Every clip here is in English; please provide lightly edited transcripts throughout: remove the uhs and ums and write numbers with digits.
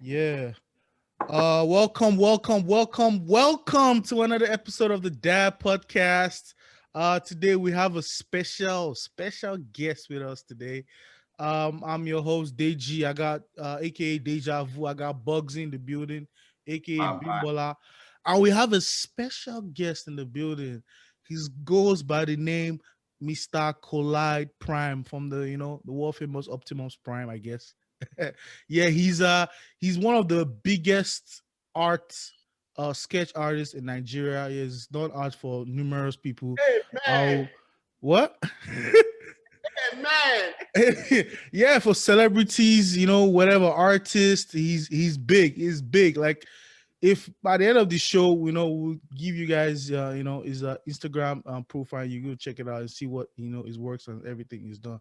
Yeah. Welcome to another episode of the Dad Podcast. Today we have a special guest with us today. I'm your host Deji. I got aka Deja Vu. I got Bugs in the building, aka Bye. Bimbola, and we have a special guest in the building. He goes by the name Mr. Collide Prime from the world famous Optimus Prime, I guess. Yeah, he's one of the biggest art sketch artists in Nigeria. He has done art for numerous people. Hey man, I'll what? hey man. Yeah, for celebrities, whatever artist, he's big. He's big. Like if by the end of the show, we'll give you guys, his Instagram profile. You go check it out and see what his works and everything is done.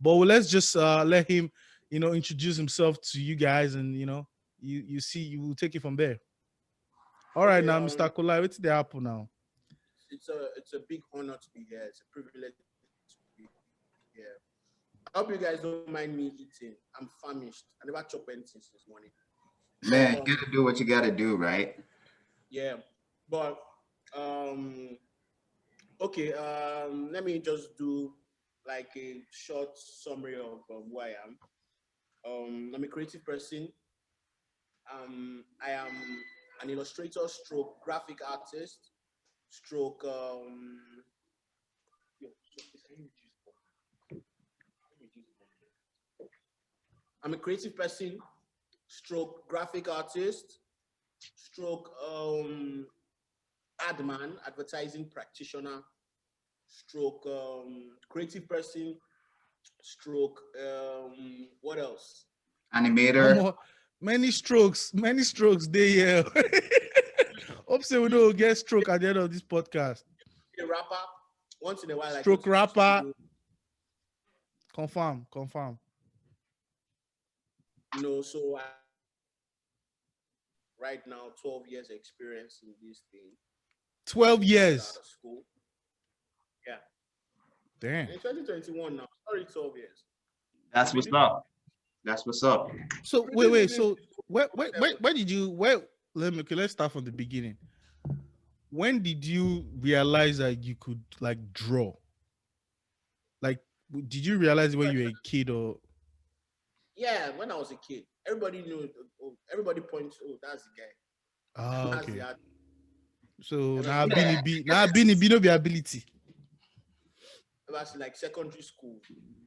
But let's just let him, introduce himself to you guys, and you will take it from there. All right, Okay, now, Mr. Kolai, what's the apple now? it's a big honor to be here. It's a privilege to be here. I hope you guys don't mind me eating. I'm famished. I never chop anything since morning. Man, Um, you gotta do what you gotta do, right? yeah, but um, okay. Let me just do like a short summary of who I am. I'm a creative person. I am an illustrator, stroke graphic artist, stroke. Yo, so can you reduce the volume? Reduce the volume. I'm a creative person, stroke graphic artist, stroke ad man, advertising practitioner, stroke creative person, stroke what else? Animator. Many strokes. They hope say we don't get stroke at the end of this podcast. A rapper. Once in a while, I Stroke go to the rapper, studio, confirm. So I have right now 12 years experience in this thing 12 since I got out years. of school. Yeah, Damn. in 2021 now. Sorry, 12 years. That's what's up. That's what's up. So We've been wait. living So this where did you where? Let's start from the beginning. When did you realize that you could like draw? Like, did you realize it when you were a kid or? Yeah, when I was a kid, everybody knew. Oh, everybody points. Oh, that's the guy. Ah, That's the okay. art. So Ever now since, Bini B now Bini B no be ability. ever since like secondary school,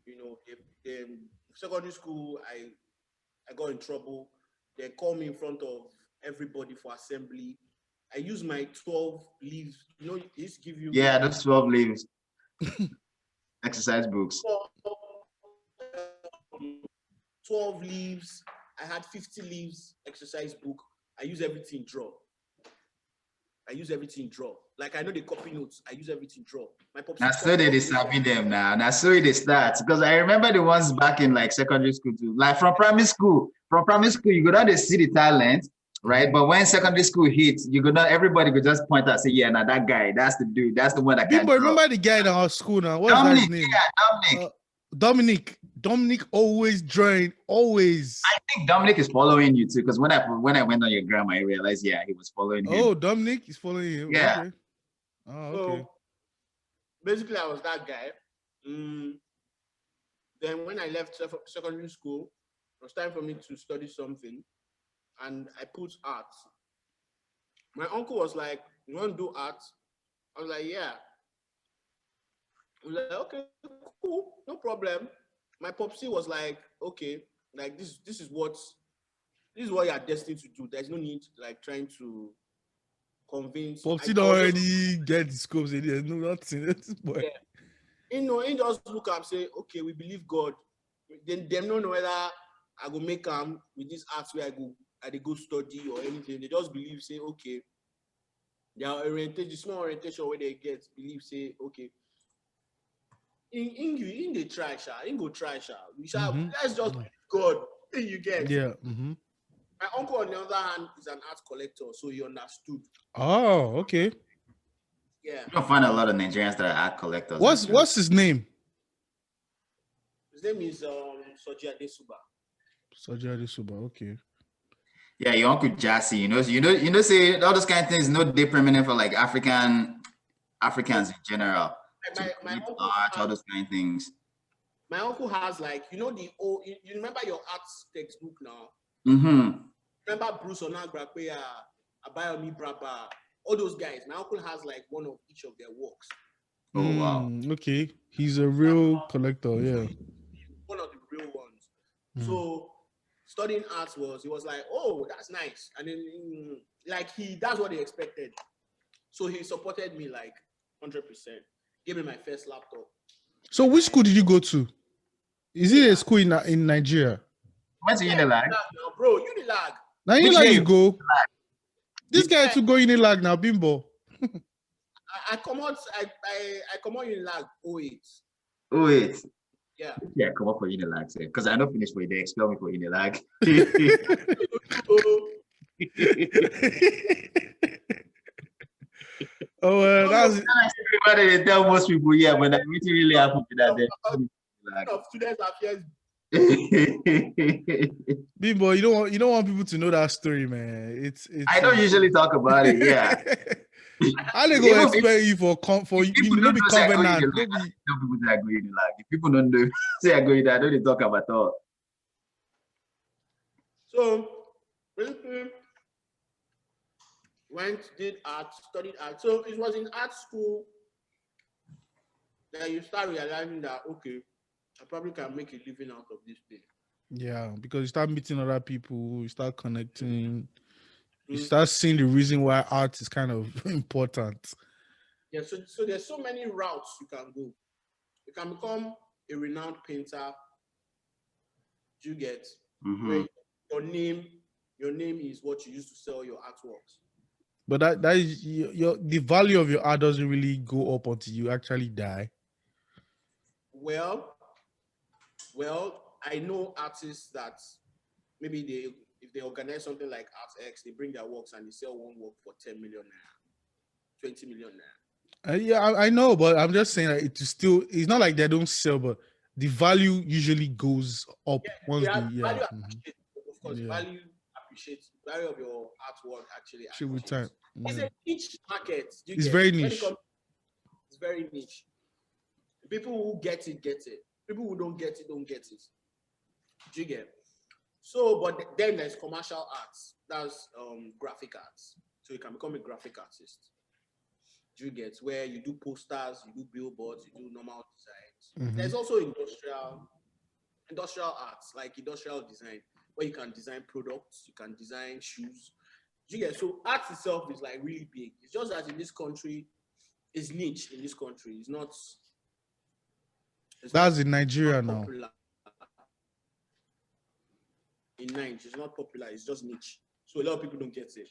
if secondary school, I got in trouble. They called me in front of everybody for assembly. I used my 12 leaves. This give you Yeah, those 12 leaves, exercise books. 12 leaves. I had 50 leaves exercise book. I use everything draw. I use everything draw. Like I know the copy notes. I use everything draw. My Now, popsy so they serving them now. Now, so they start. Because I remember the ones back in like secondary school too. Like from primary school. From primary school, you go down to see the talent, right? But when secondary school hits, you go down, everybody could just point out and say, yeah, now that guy, that's the dude, that's the one that can Bimbo, draw. remember the guy in our school now? What's that his Dominic, name? yeah, Dominic. Dominic always drawing, always. I think Dominic is following you too, because when I went on your grandma, I realized, yeah, he was following him. Oh, Dominic is following him. Yeah. Okay. Oh, So okay. basically, I was that guy. Then when I left secondary school, it was time for me to study something, and I put art. My uncle was like, "You want to do art?" I was like, "Yeah." I was like, "Okay, cool, no problem." My popsy was like, "Okay, like this is what you are destined to do. There's no need like trying to convince." Popsy I don't was just already get the scopes in there. No, nothing. This boy. yeah. He just look and say, "Okay, we believe God." Then them don't know whether I go make with this art where I dey go study or anything. They just believe say, okay, their orientation, the small orientation where they get, believe say, okay, in the try sha, in go try sha. Let's just believe God. You get. Yeah. My uncle on the other hand is an art collector, so he understood. Oh, okay. Yeah, You don't find a lot of Nigerians that are art collectors. What's his name? his name is Soji Adesuba. Sajari Suba. Okay. Yeah, your uncle Jassy, say all those kind of things, no day permanent for like Africans in general to My create uncle art, all has, those kind of things. my uncle has like, you know, the old, you remember your arts textbook now? Mm-hmm. Remember Bruce Onagrape, Abayomi Braba, all those guys. My uncle has like one of each of their works. Oh wow. Okay, he's a real collector. Yeah. One of the real ones. Mm. So studying arts he was like, oh, that's nice. And then like that's what he expected. So he supported me like 100%. Gave me my first laptop. So which school did you go to? Is it a school in Nigeria? Went to Unilag. Now, bro, Unilag. Now Which Unilag year you go. This guy Yeah. to go Unilag now, Bimbo. I come out Unilag 08. Oh wait. Yeah. Yeah, come up for Unilag, because I don't finish for they expel me for Unilag. Oh, that's What they tell most people, yeah, but that really happened to that. Of students are here. Bimbo. You don't want people to know that story, man. It's I don't usually talk about it, yeah. I didn't go expect you for people you don't be know say I go covenant. Unilag, I tell people say I go Unilag. If people don't know say I go Unilag, I don't talk about all. So basically did art, studied art. So it was in art school that you start realizing that okay, I probably can make a living out of this thing. Yeah, because you start meeting other people, you start connecting, you start seeing the reason why art is kind of important. Yeah, so there's so many routes you can go. You can become a renowned painter. You get where your name is what you use to sell your artworks. But that is the value of your art doesn't really go up until you actually die. Well, I know artists that maybe if they organize something like ArtX, they bring their works and they sell one work for 10 million naira, 20 million naira. Yeah, I know, but I'm just saying that it's not like they don't sell, but the value usually goes up once value appreciates. Of course, value appreciates. Value of your artwork actually appreciates. It's a niche market. It's very niche. It's very niche. People who get it, get it. People who don't get it, don't get it. Do you get? So, but then there's commercial arts. That's graphic arts. So you can become a graphic artist. Do you get? Where you do posters, you do billboards, you do normal designs. There's also industrial arts, like industrial design, where you can design products, you can design shoes. Do you get? So art itself is like really big. It's just that in this country, it's niche in this country. It's not. That's in Nigeria now. In Nigeria, it's not popular. It's just niche. So a lot of people don't get it.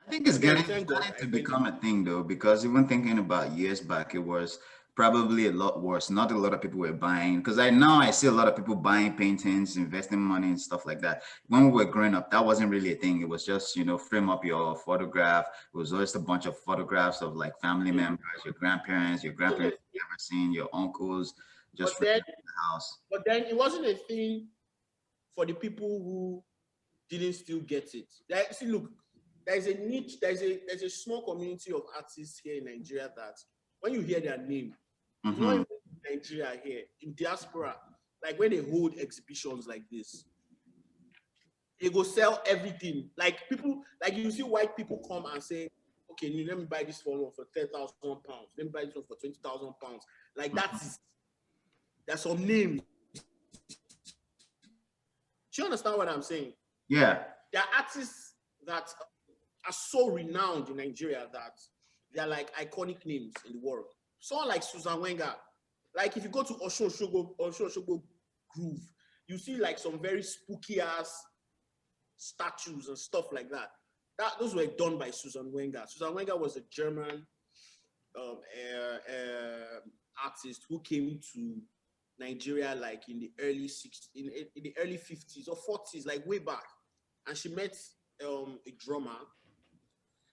I think it's getting to become a thing though, because even thinking about years back, it was probably a lot worse. Not a lot of people were buying, because I see a lot of people buying paintings, investing money and stuff like that. When we were growing up, that wasn't really a thing. It was just, frame up your photograph. It was always a bunch of photographs of like family members, your grandparents you've never seen, your uncles, just in the house. But then it wasn't a thing for the people who didn't still get it. See, look, there's a niche, there's a small community of artists here in Nigeria that when you hear their name, it's not even in Nigeria here, in diaspora, like when they hold exhibitions like this, they go sell everything. Like people, like you see white people come and say, okay, let me buy this one for 10,000 pounds. Let me buy this one for 20,000 pounds. Like that's some names. Do you understand what I'm saying? Yeah. There are artists that are so renowned in Nigeria that they're like iconic names in the world. Someone like Susan Wenger. Like if you go to Osun Osogbo Groove, you see like some very spooky ass statues and stuff like that. Those were done by Susan Wenger. Susan Wenger was a German artist who came to Nigeria like in the early 60s, in the early 50s or 40s, like way back. And she met a drummer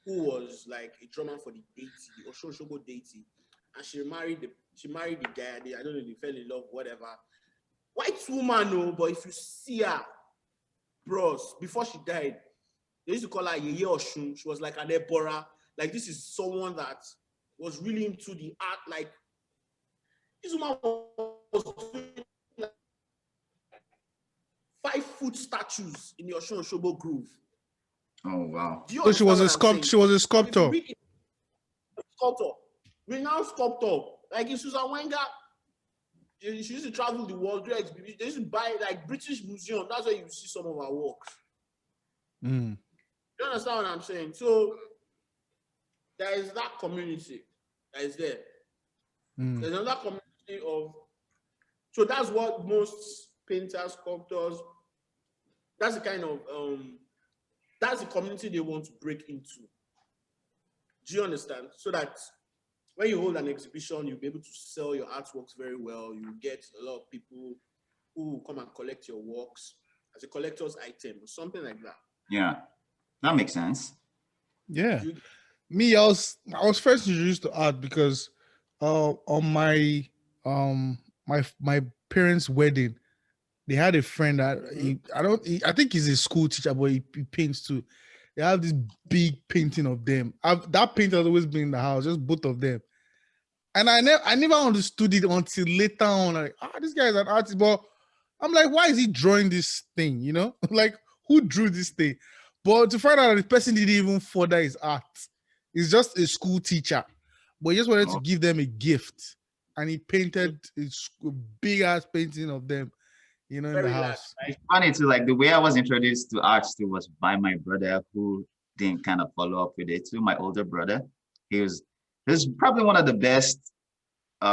who was like a drummer for the deity, the Oshoshogo deity. And she married the guy. I don't know, they fell in love, whatever. White woman, no, but if you see her, bros, before she died, they used to call her Yeye Oshun. She was like an Ebora. Like, this is someone that was really into the art. Like, this woman was doing like 5-foot statues in the Oshun Oshobo Grove. Oh wow. Do you So she was understand a what I'm saying? she was a If you sculptor. read sculptor, renowned sculptor, like in Susan Wenger, she used to travel the world, do exhibitions. They used to buy like British Museum. That's where you see some of our works. Mm. You understand what I'm saying? So there is that community that is there. Mm. There's another community of, so that's what most painters, sculptors, that's the kind of that's the community they want to break into. Do you understand? So that when you hold an exhibition, you'll be able to sell your artworks very well. You get a lot of people who will come and collect your works as a collector's item or something like that. Yeah, that makes sense. Yeah. Me, I was first introduced to art because on my my parents' wedding, they had a friend that I think he's a school teacher, but he paints too. They have this big painting of them. That painting has always been in the house, just both of them. And I never understood it until later on. Like, this guy is an artist, but I'm like, why is he drawing this thing? You know, like, who drew this thing? But to find out that the person didn't even further his art. He's just a school teacher, but he just wanted to give them a gift, and he painted a big ass painting of them, you know, in the house. It's funny too, like the way I was introduced to art too was by my brother, who didn't kind of follow up with it too. My older brother, he's probably one of the best what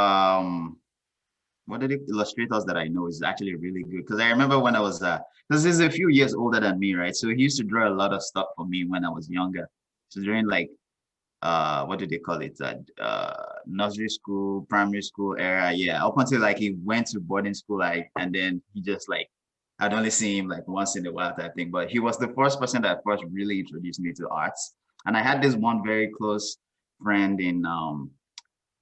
are the illustrators that I know is actually really good. Because I remember when I was because he's a few years older than me, right? So he used to draw a lot of stuff for me when I was younger. So during like what do they call it, nursery school, primary school era, yeah, up until like he went to boarding school, like, and then he just like, I'd only see him like once in a while type thing, but he was the first person that first really introduced me to arts. And I had this one very close friend in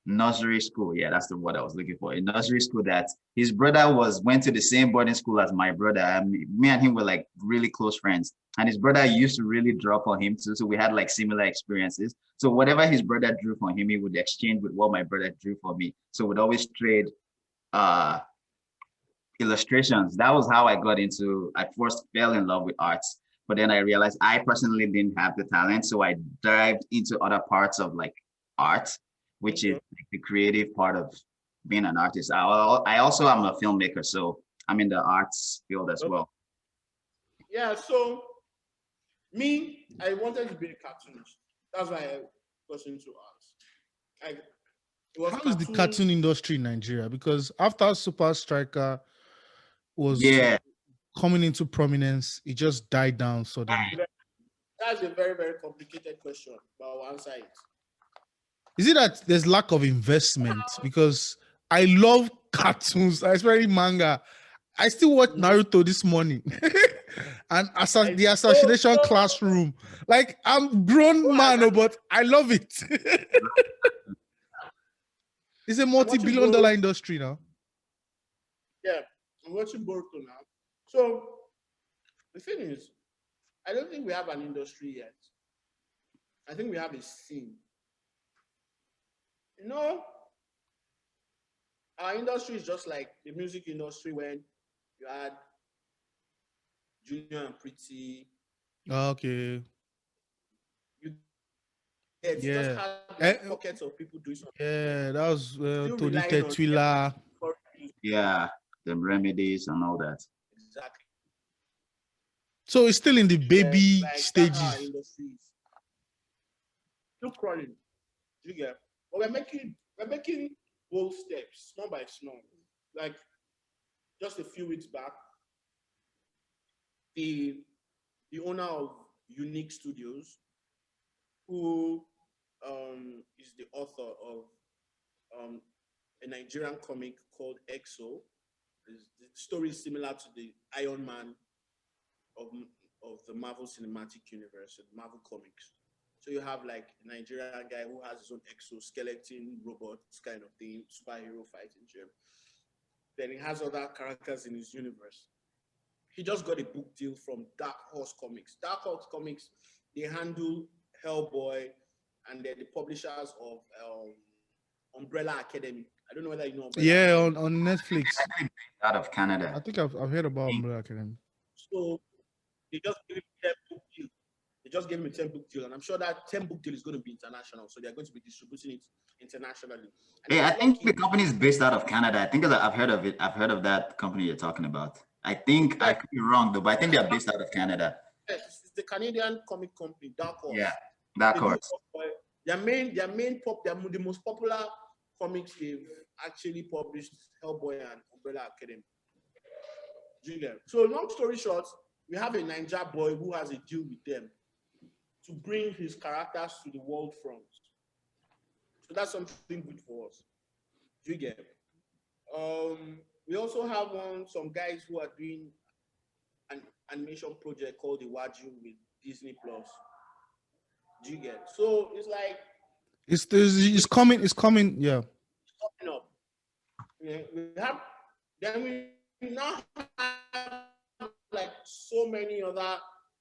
nursery school. Yeah, that's the word I was looking for. In nursery school, that his brother went to the same boarding school as my brother. And me and him were like really close friends. And his brother used to really draw for him too. So we had like similar experiences. So whatever his brother drew for him, he would exchange with what my brother drew for me. So we'd always trade illustrations. That was how I first fell in love with arts. But then I realized I personally didn't have the talent. So I dived into other parts of like art, which is like the creative part of being an artist. I also am a filmmaker, so I'm in the arts field as well. Yeah, so me, I wanted to be a cartoonist. That's why I got into arts. How is the cartoon industry in Nigeria? Because after Super Striker was coming into prominence, it just died down suddenly. That's a very, very complicated question, but I'll answer it. Is it that there's lack of investment? Because I love cartoons, especially manga. I still watch Naruto this morning. And the Assassination Classroom. Like, I'm grown man, but I love it. It's a multi-billion-dollar industry now. Yeah, I'm watching Boruto now. So the thing is, I don't think we have an industry yet. I think we have a scene. You know, our industry is just like the music industry when you had Junior and Pretty. Okay. Just had like pockets of people doing something. Yeah, that was Tony Tetwila. Yeah, the remedies and all that. Exactly. So it's still in the baby stages. Still crawling. You get? But we're making bold steps, small by small. Like just a few weeks back, the owner of Unique Studios, who is the author of a Nigerian comic called EXO. The story is similar to the Iron Man of the Marvel Cinematic Universe and Marvel Comics. So you have like a Nigerian guy who has his own exoskeleton robots kind of thing, superhero fighting gym. Then he has other characters in his universe. he just got a book deal from Dark Horse Comics. Dark Horse Comics, they handle Hellboy, and they're the publishers of Umbrella Academy. I don't know whether you know Umbrella Yeah, Academy. on Netflix. Out of Canada. I think I've heard about Umbrella Academy. So they just gave him 10 book deal. They just gave him a 10 book deal, and I'm sure that 10 book deal is going to be international. So they're going to be distributing it internationally. And Yeah, I think lucky. the company is based out of Canada. I think I've heard of it. I've heard of that company you're talking about. I think I could be wrong though, but I think they're based out of Canada. Yes, it's the Canadian comic company, Dark Horse. Yeah, Dark Horse. The most popular comics they've actually published Hellboy and Umbrella Academy. So long story short, we have a Ninja boy who has a deal with them to bring his characters to the world front. So that's something good for us. Do you get? We also have some guys who are doing an animation project called the Waju with Disney Plus. Do you get? So it's like it's coming, yeah. It's coming up. We now have like so many other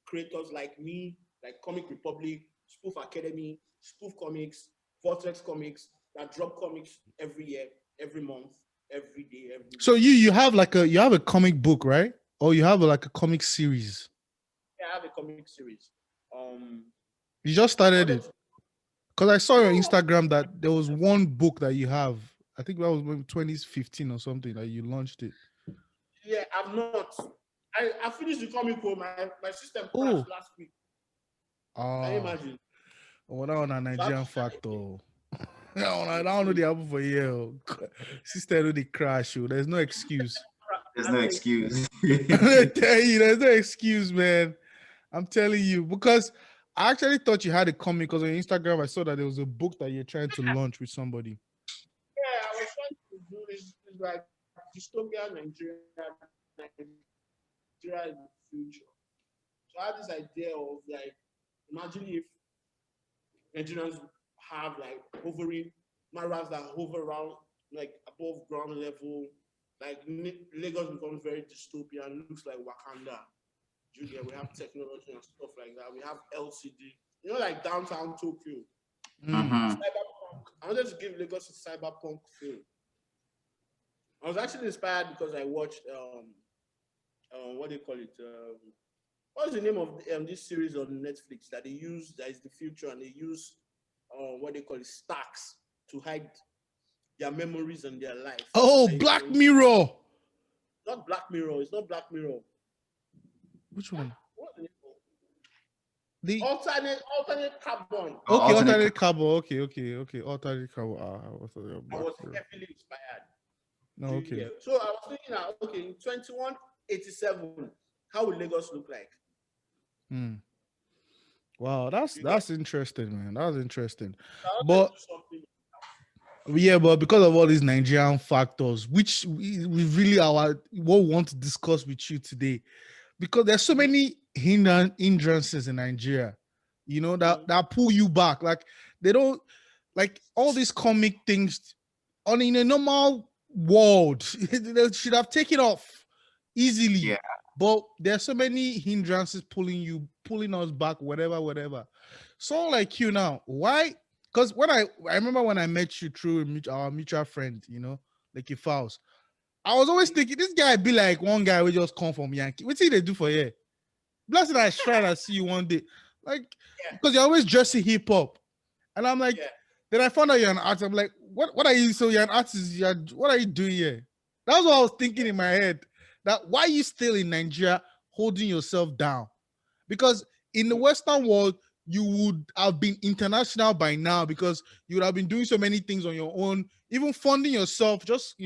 creators like me, like Comic Republic, Spoof Academy, Spoof Comics, Vortex Comics that drop comics every year, every month, every day, every week. So you have a comic book, right? Or you have like a comic series? Yeah, I have a comic series. You just started it? Because I saw on Instagram that there was one book that you have. I think that was maybe 2015 or something that you launched it. Yeah, I've not. I finished the comic book. My system crashed last week. Can you imagine? Oh, that one a Nigerian factor. I don't know the album for you. Sister, the crash. There's no excuse. There's no excuse. I tell you, there's no excuse, man. I'm telling you, because I actually thought you had a comic because on Instagram I saw that there was a book that you're trying to launch with somebody. Yeah, I was trying to do this like dystopia Nigeria in the future. So I had this idea of like, imagine if Nigerians have like hovering maras that hover around like above ground level, like Lagos becomes very dystopian, looks like Wakanda. Julia, we have technology and stuff like that. We have LCD, like downtown Tokyo. Cyberpunk. I wanted to give Lagos a cyberpunk feel. I was actually inspired because I watched what do you call it? What's the name of this series on Netflix that they use? That is the future, and they use what they call it, stacks to hide their memories and their life. Oh, Black Mirror. Not Black Mirror. It's not Black Mirror. Which one? What's the name? The alternate carbon. Okay, alternate carbon. Okay. Alternate carbon. I was heavily inspired. No, okay. Yeah. So I was thinking that in 2187, how will Lagos look like? Wow, that's interesting, man. That's interesting. But because of all these Nigerian factors, which we really what we want to discuss with you today, because there's so many hindrances in Nigeria, that pull you back. Like they don't like all these comic things in a normal world. They should have taken off easily. Yeah. But there's so many hindrances pulling us back, whatever. So like you now, why? Because I remember when I met you through our mutual friend, like a Faust, I was always thinking this guy be like one guy will just come from Yankee. What they do for you? Blessed I try to see you one day. Like, because you're always dressing hip hop. And I'm like, then I found out you're an artist. I'm like, what are you? So you're an artist. What are you doing here? That's what I was thinking in my head. That why are you still in Nigeria holding yourself down? Because in the Western world, you would have been international by now because you would have been doing so many things on your own, even funding yourself, just,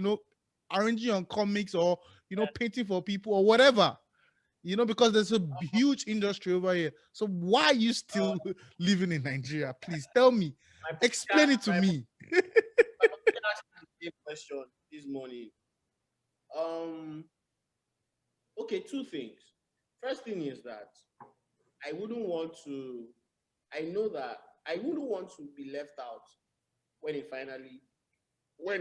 arranging on comics or, painting for people or whatever, because there's a huge industry over here. So why are you still living in Nigeria? Please tell me. Explain it to me. I asked the same question this morning. Okay, two things. First thing is that I wouldn't want to be left out when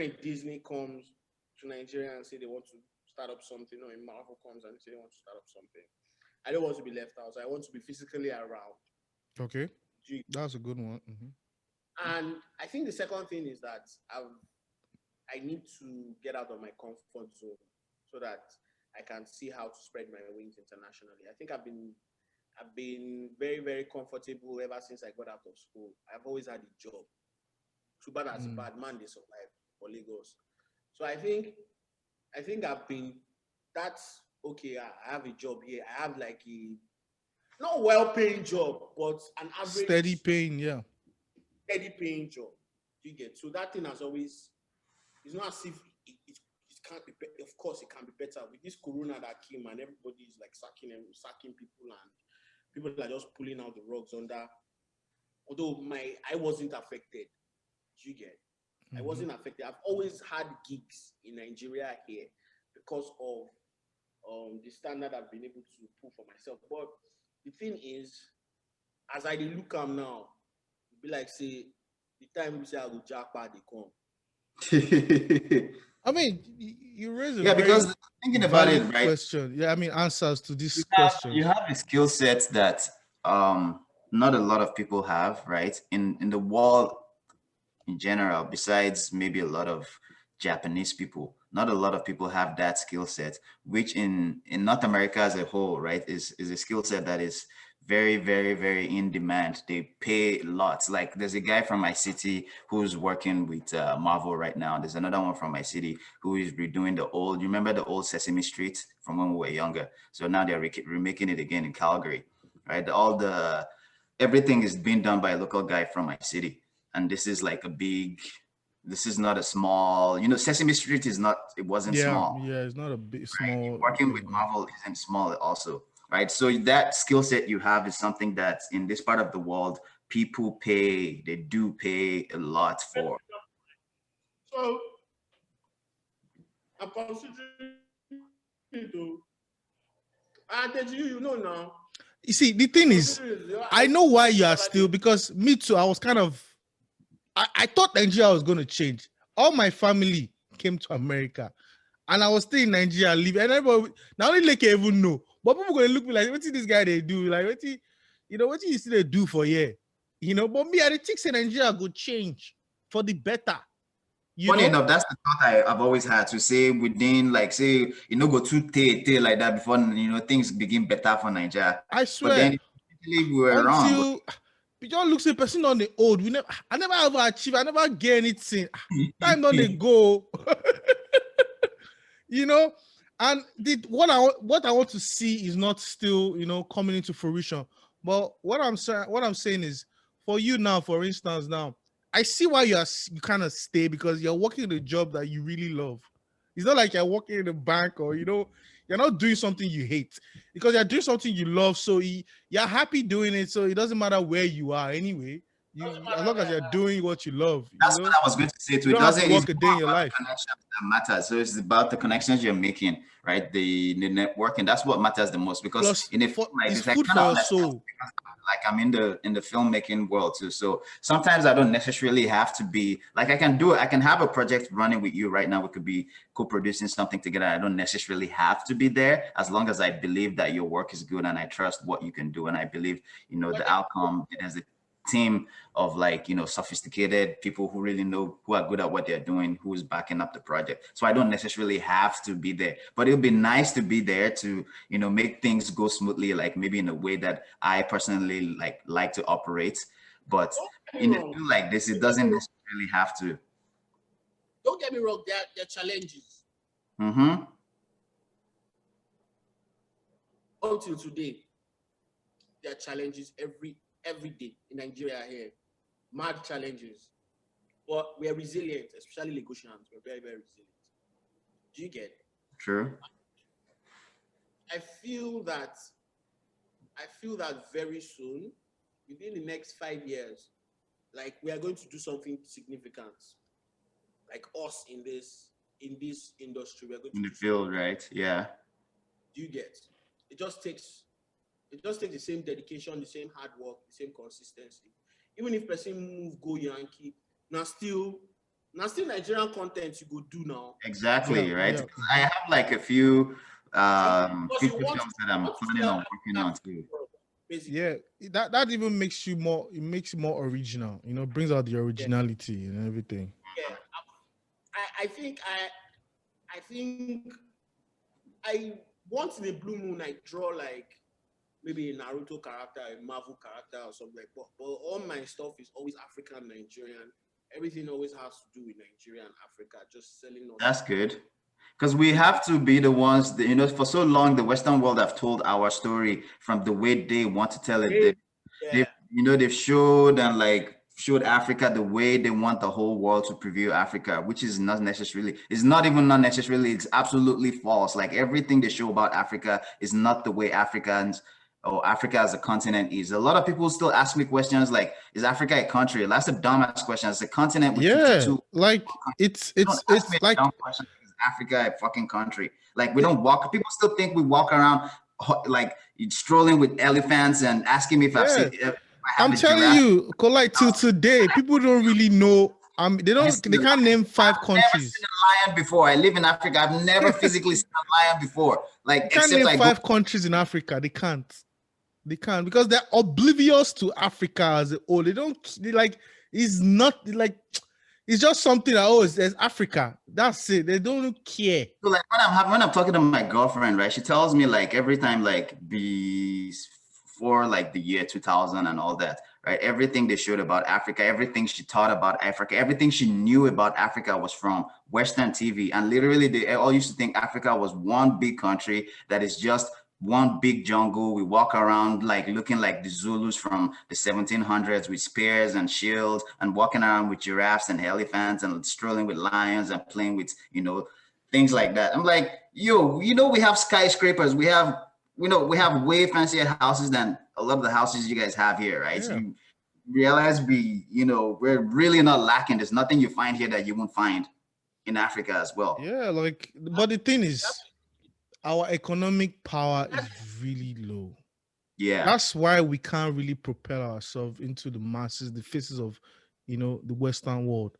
a Disney comes to Nigeria and say they want to start up something, or a Marvel comes and say they want to start up something, I don't want to be left out. I want to be physically around. Okay, Do you- that's a good one. And I think the second thing is that I need to get out of my comfort zone so that I can see how to spread my wings internationally. I think I've been very, very comfortable ever since I got out of school. I've always had a job. Too bad as a Mm. bad man they survive for Lagos. So I think I've been that's okay. I have a job here. I have like a not well-paying job, but an Steady average pain, yeah. steady paying job. Do you get? So that thing has always it's not as if it can't be. Of course, it can be better with this corona that came and everybody is like sacking people, and people are just pulling out the rugs under. Although I wasn't affected. Do you get? I Mhm. wasn't affected. I've always had gigs in Nigeria here because of the standard I've been able to pull for myself. But the thing is, as I dey look am now, it be like say the time we say I go jackpot they come. I mean, you raise a Yeah, very because thinking about it, valid right? question. Yeah, I mean, answers to these You questions. have a skill set that not a lot of people have, right? In the world in general, besides maybe a lot of Japanese people, not a lot of people have that skill set, which in North America as a whole, right, is a skill set that is very, very, very in demand. They pay lots. Like there's a guy from my city who's working with Marvel right now. There's another one from my city who is redoing the old. You remember the old Sesame Street from when we were younger? So now they're remaking it again in Calgary, right? All the everything is being done by a local guy from my city, and this is like a big, this is not a small, Sesame Street is not, it wasn't Yeah, small, yeah, it's not a big, right? small Working with thing. Yeah. Marvel isn't small also, right? So that skill set you have is something that in this part of the world, people pay, they do pay a lot for. So I'm considering it though. And you know now. You see, the I'm thing is, considering it. I know why you are Because I still, did. because me too, I was kind of, I thought Nigeria was going to change. All my family came to America, and I was still in Nigeria, live, and everybody, not only like even know, but people going to look me like, what did this guy they do? Like, what did you see they do for here? But me, I think say Nigeria go change for the better. Funny enough, that's the thought I've always had, to say within, like, say, go too tay like that before, things begin better for Nigeria. I But swear, then we were wrong. until Pigeon looks a person on the old. I never ever achieve. I never get anything. Time don't they go. you know, and what I want to see is not still coming into fruition. But what I'm saying is, for you now, for instance, now I see why you kind of stay, because you're working in a job that you really love. It's not like you're working in a bank, or you're not doing something you hate, because you're doing something you love. So you're happy doing it. So it doesn't matter where you are anyway. Doesn't As matter long as where you're doing what you love, That's what I was going to say you too. It don't have to doesn't, it's work a day more in your about life. the connections that matter. So it's about the connections you're making, right? The networking. That's what matters the most, because Plus, in a film like it's this, I food kind for of your understand, soul. because like I'm in the filmmaking world too. So sometimes I don't necessarily have to be like, I can have a project running with you right now. We could be co-producing something together. I don't necessarily have to be there, as long as I believe that your work is good and I trust what you can do, and I believe, the outcome. There's a team of, like, sophisticated people who really know, who are good at what they're doing, who's backing up the project. So I don't necessarily have to be there, but it would be nice to be there to, make things go smoothly, like maybe in a way that I personally like to operate. But Don't get me in a wrong. field like this, it doesn't necessarily have to. Don't get me wrong. There are challenges. Mm-hmm. Until today, there are challenges every day in Nigeria here. Mad challenges. But we're resilient, especially Lagosians. We're very, very resilient. Do you get? True. I feel that very soon, within the next 5 years, like we are going to do something significant. Like us in this industry, we're going to In the do field, something. right? Yeah. Do you get? It just takes the same dedication, the same hard work, the same consistency. Even if person move go Yankee, now Now still Nigerian content you go do now. Exactly, Yeah, right? yeah. 'Cause I have like a few Because you feature want films that I'm to planning tell on working on too. basically. Yeah, that even makes you more. It makes you more original. You know, brings out the originality and everything. Yeah. I think I once in a blue moon I draw like maybe a Naruto character, a Marvel character or something like but all my stuff is always African Nigerian. Everything always has to do with Nigeria and Africa, just selling us. That's good. Because we have to be the ones that, for so long, the Western world have told our story from the way they want to tell it. Yeah. They've showed and like showed Africa the way they want the whole world to preview Africa, which is not necessarily, it's not even not necessarily, it's absolutely false. Like everything they show about Africa is not the way Africans or Africa as a continent is. A lot of people still ask me questions like, is Africa a country? That's a dumbass question. It's a continent with Yeah, 52. like it's You don't it's ask me it's a like dumb question. Is Africa a fucking country? Like we don't walk. People still think we walk around like strolling with elephants and asking me if I've yeah. seen if I have I'm a telling giraffe. you, like till today, people don't really know. I seen They a can't lion. name five I've never seen countries. a lion before. I live in Africa. I've never physically seen a lion before. Like They can't except name I go. five countries in Africa. They can't. They can't because they're oblivious to Africa as a whole. They don't. They like. It's not like. It's just something that there's Africa. That's it. They don't care. So like when I'm talking to my girlfriend, right? She tells me like every time like before like the year 2000 and all that, right? Everything they showed about Africa, everything she taught about Africa, everything she knew about Africa was from Western TV. And literally they all used to think Africa was one big country that is just one big jungle. We walk around like looking like the Zulus from the 1700s with spears and shields and walking around with giraffes and elephants and strolling with lions and playing with, things like that. I'm like, yo, we have skyscrapers. We have way fancier houses than a lot of the houses you guys have here, right? So Yeah. you realize we're really not lacking. There's nothing you find here that you won't find in Africa as well. Yeah. Like, but the thing is, our economic power is really low. Yeah. That's why we can't really propel ourselves into the masses, the faces of, the Western world.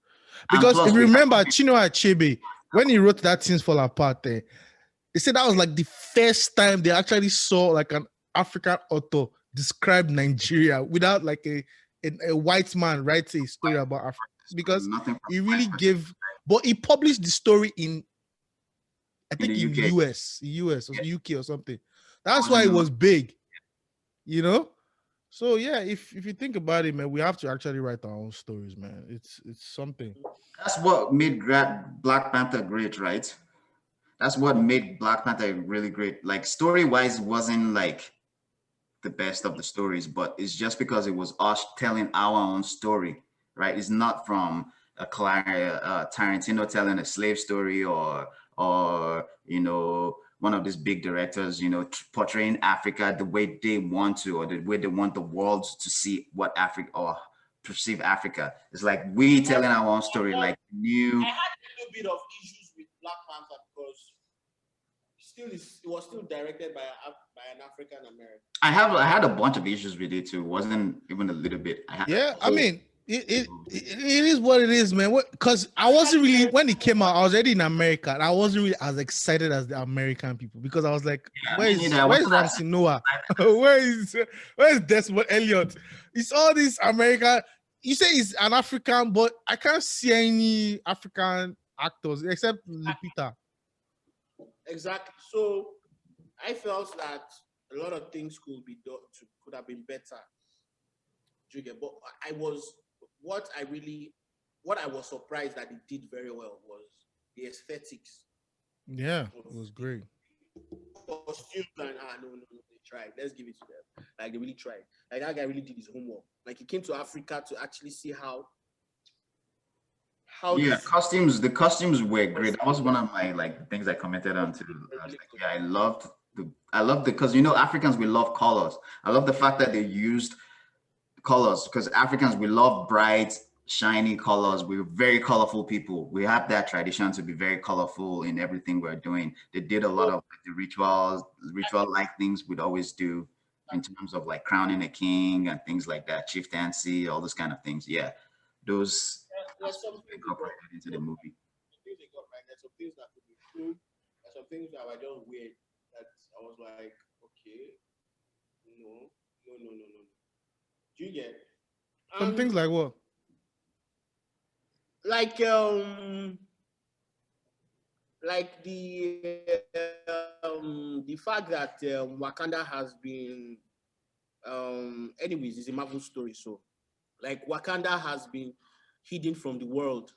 Because plus if you we have- remember Chinua Achebe, when he wrote that Things Fall Apart there, they said that was like the first time they actually saw like an African author describe Nigeria without like a white man write a story about Africa. Because nothing he really gave, but he published the story in, I think the in UK. US or Yeah. UK or something. That's why it was big, So yeah, if you think about it, man, we have to actually write our own stories, man. It's something. That's what made Black Panther great, right? That's what made Black Panther really great. Like story-wise, wasn't like the best of the stories, but it's just because it was us telling our own story, right? It's not from a Tarantino telling a slave story or one of these big directors, portraying Africa the way they want to, or the way they want the world to see what Africa or perceive Africa. It's like we telling our own story, like new. I had a little bit of issues with Black Panther because it was still directed by an African American. I had a bunch of issues with it too. It wasn't even a little bit. I mean, it is what it is, man. Because I wasn't really, when it came out, I was already in America, and I wasn't really as excited as the American people because I was like, where's Ramsey Noah? where is Desmond Elliott? It's all these American. You say he's an African, but I can't see any African actors except Lupita. Exactly. So I felt that a lot of things could have been better. But what I was surprised that it did very well was the aesthetics. Yeah, it was great. Costumes and no, they tried. Let's give it to them. Like they really tried. Like that guy really did his homework. Like he came to Africa to actually see how. Costumes. The costumes were great. That was one of my things I commented on too. I loved because Africans, we love colors. I love the fact that they used colors because Africans, we love bright, shiny colors. We're very colorful people. We have that tradition to be very colorful in everything we're doing. They did a lot of the ritual-like things we'd always do in terms of like crowning a king and things like that, chieftaincy, all those kind of things. Yeah, those there's some things they got, incorporated into the movie. things they got right. There's some things that could be true. There's some things that were just weird. That I was like, okay, no, no, no, no, no. Do you get? Some things like what? Like the fact that Wakanda has been anyways, it's a Marvel story, so like Wakanda has been hidden from the world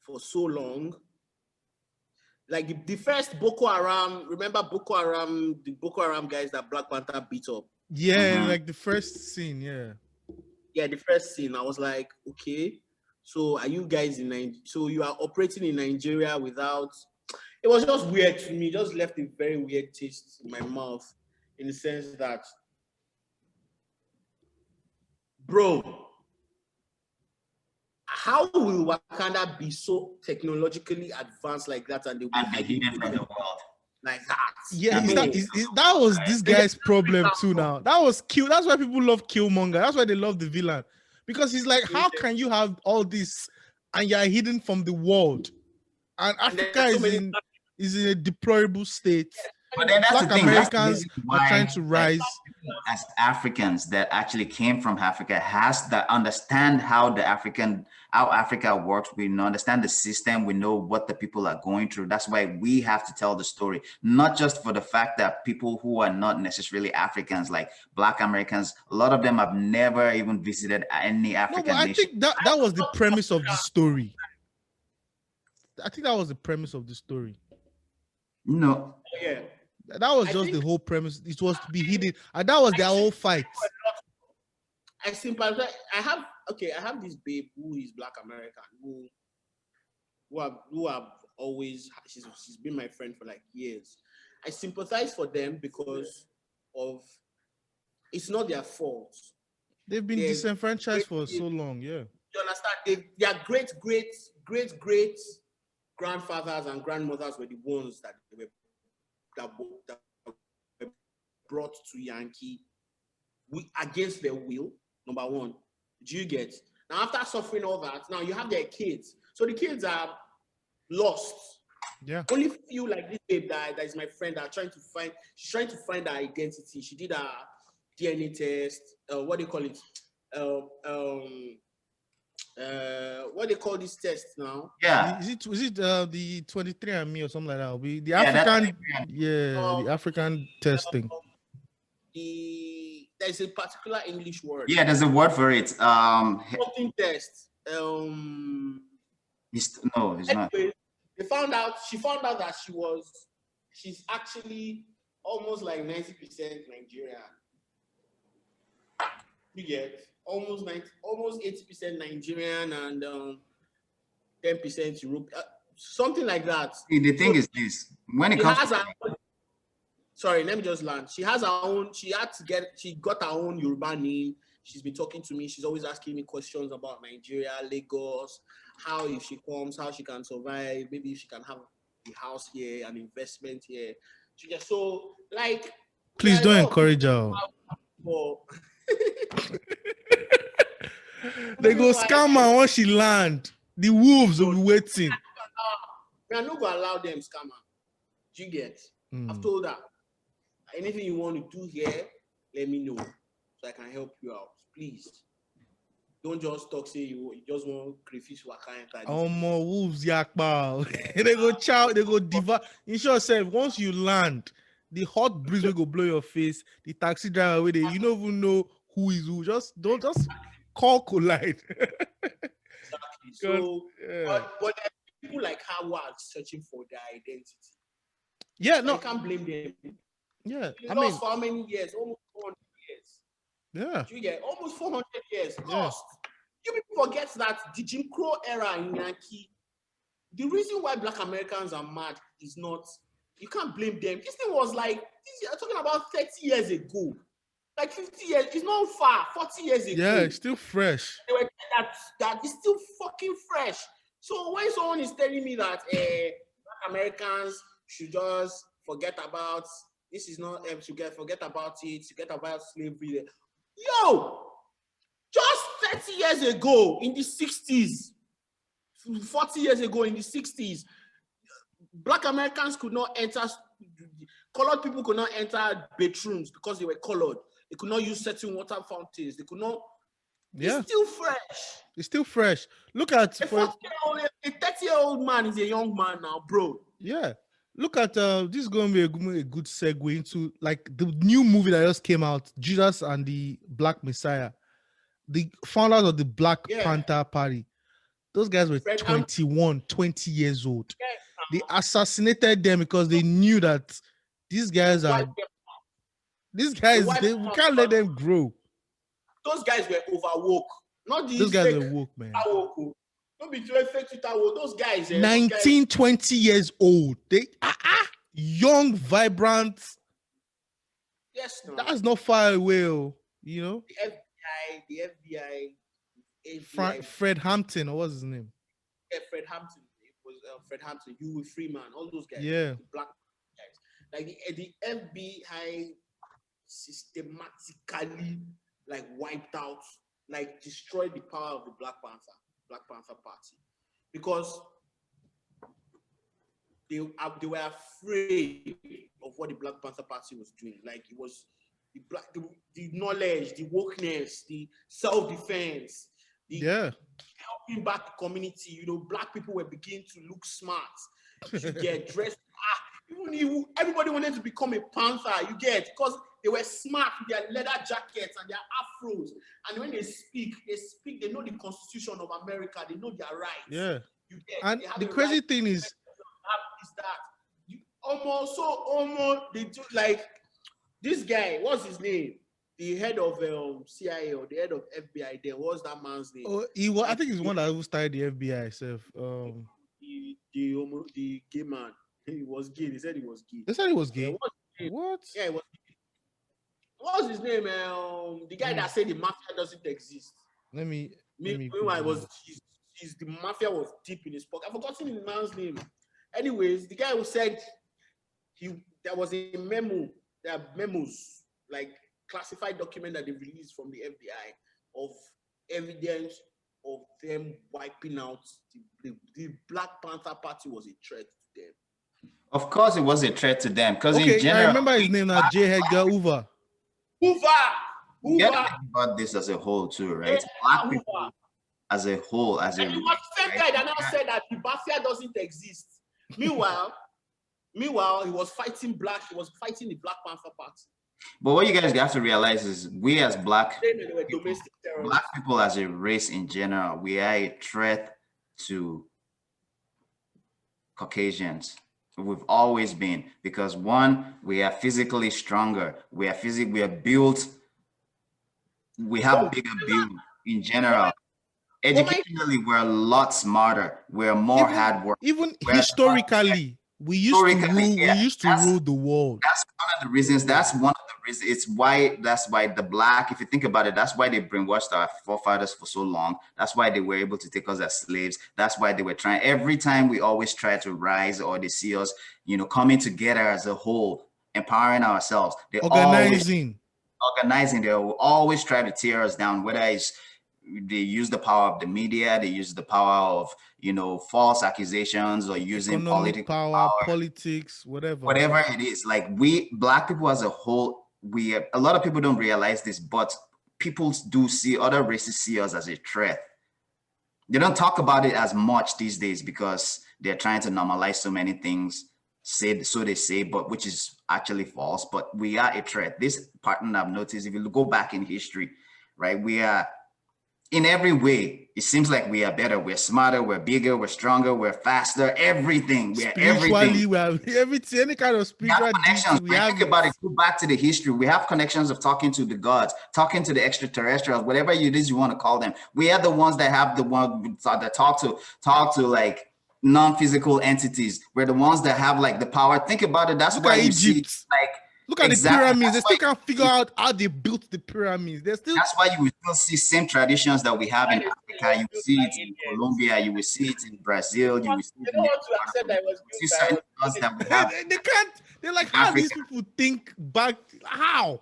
for so long. Like the first Boko Haram, remember Boko Haram, the Boko Haram guys that Black Panther beat up? Yeah, like the first scene, yeah. Yeah, the first scene, I was like, okay, so are you guys in Nigeria? So you are operating in Nigeria without, it was just weird to me, just left a very weird taste in my mouth in the sense that, bro, how will Wakanda be so technologically advanced like that and they will And they're hidden from the world. like that? Yeah, No. that was this guy's problem too now. That was cute. That's why people love Killmonger. That's why they love the villain. Because he's like, how can you have all this and you're hidden from the world? And Africa is in a deplorable state. But then that's Black the thing. Americans are trying to rise. As Africans that actually came from Africa has that understand how Africa works. We understand the system. We know what the people are going through. That's why we have to tell the story, not just for the fact that people who are not necessarily Africans, like Black Americans, a lot of them have never even visited any African I nation. think that was the premise of the story. I think that was the premise of the story. No. Yeah. That was just the whole premise. It was to be hidden, and that was their whole fight. I sympathize. I have this babe who is Black American who have always she's been my friend for like years. I sympathize for them because of it's not their fault. They've been disenfranchised for so long. Yeah. You understand? Their great grandfathers and grandmothers were the ones that were brought to Yankee against their will, number one. Do you get? Now, after suffering all that, now you have their kids. So the kids are lost. Yeah. Only few like this babe that is my friend that are she's trying to find her identity. She did a DNA test, what do you call it? What they call this test now? Yeah. Is it the 23andMe or something like that? The African, the African testing. There's a particular English word. Yeah, there's a word for it. Something test. It's not. She found out that she's actually almost like 90% Nigerian. You get almost 80% Nigerian and 10% Europe, something like that. The thing is this: when it comes to sorry, let me just land. She has her own. She got her own Yoruba name. She's been talking to me. She's always asking me questions about Nigeria, Lagos, how if she comes, how she can survive, maybe if she can have a house here, an investment here. So like. Please don't encourage her. They go scam her once she land. The wolves will be waiting. I'm not gonna allow them scam her. Do you get? I've told her anything you want to do here, let me know so I can help you out. Please. Don't just talk, say you just want crayfish wakanta. Oh more wolves yakpa. They go chow, they go diva. In short, say once you land, the hot breeze will go blow your face. The taxi driver with it, you don't even know who is who. Just call collide. Exactly. So, but there are people like her who are searching for their identity. Yeah, no, I can't blame them. Yeah, I mean, for how many years? Almost 400 years. Yeah. You get almost 400 years lost. You people forget that the Jim Crow era in Yankee. The reason why Black Americans are mad is not. You can't blame them. This thing was like I'm talking about 30 years ago. Like 50 years, it's not far, 40 years ago. Yeah, it's still fresh. That is still fucking fresh. So when someone is telling me that Black Americans should just forget about this is not forget about it, forget about slavery. Yo, just 30 years ago in the 60s, 40 years ago in the 60s, Black Americans could not enter, colored people could not enter bedrooms because they were colored. They could not use certain water fountains. They could not. Yeah. It's still fresh. It's still fresh. Look at A 30-year-old man is a young man now, bro. Yeah. Look at this is going to be a good segue into like the new movie that just came out, Judas and the Black Messiah. The founders of the Black Panther Party. Those guys were 21, 20 years old. They assassinated them because they knew that these guys we can't let them grow. Those guys were overwoke. Not these Those guys were woke, man. Don't be too fake Twitter woke. Those guys. 19, 20 years old. They young, vibrant. Yes, no. That's not far away, you know. The FBI. Fred Hampton, or what's his name? Yeah, Fred Hampton. It was Fred Hampton, Huey Freeman, all those guys. Yeah. The black guys. Like the FBI systematically like wiped out, like destroyed the power of the Black Panther Party. Because they were afraid of what the Black Panther Party was doing. Like it was the knowledge, the wokeness, the self-defense, helping back the community. You know, Black people were beginning to look smart. You get dressed. Everybody wanted to become a panther. You get, because they were smart with their leather jackets and their afros. And when they speak. They know the Constitution of America. They know their rights. Yeah. You get, and the crazy thing is almost they do like this guy. What's his name? The head of CIA or the head of FBI. There was that man's name. Oh, I think he's one that started the FBI itself. The gay man. He was gay. They said he was gay. They said he was gay. What? Yeah, he was gay. What was his name? The guy that said the mafia doesn't exist. Meanwhile, the mafia was deep in his pocket. I've forgotten the man's name. Anyways, the guy who said there was a memo. There are memos, like classified document that they released from the FBI of evidence of them wiping out the Black Panther Party was a threat to them. Of course, it was a threat to them because in general, I remember his name now, J. Edgar Hoover. You gotta think about this as a whole too, right? Black people as a whole, and it was the same guy that now said that the mafia doesn't exist. Meanwhile, he was fighting the Black Panther Party. But what you guys have to realize is we as black people as a race in general, we are a threat to Caucasians. We've always been, because one, we are physically stronger. We are built. We have bigger build in general. Educationally, we're a lot smarter. We're more hard work. Even historically, we used to rule the world. That's one of the reasons. That's one of the reasons. That's why the black, if you think about it, that's why they brainwashed our forefathers for so long. That's why they were able to take us as slaves. That's why they were trying. Every time we always try to rise, or they see us, coming together as a whole, empowering ourselves. They organizing. They will always try to tear us down, whether it's they use the power of the media, they use the power of false accusations, or using politics, whatever it is. Like, we black people as a whole, a lot of people don't realize this, but people do see, other races see us as a threat. They don't talk about it as much these days because they're trying to normalize so many things, so they say, but which is actually false. But we are a threat. This pattern I've noticed, if you go back in history, right, we are, in every way, it seems like we are better. We're smarter. We're bigger. We're stronger. We're faster. Everything. We're everything. We have everything. Any kind of spiritual connections. Think about it. Go back to the history. We have connections of talking to the gods, talking to the extraterrestrials, whatever it is you want to call them. We are the ones that have the one that talk to like non-physical entities. We're the ones that have like the power. Think about it. That's why you see like. Look at the pyramids. They still can't figure out how they built the pyramids. That's why you will still see same traditions that we have in Africa. You will see it in Colombia. You will see it in Brazil. You will see it that we have. They can't. They're like, how these people think back? How?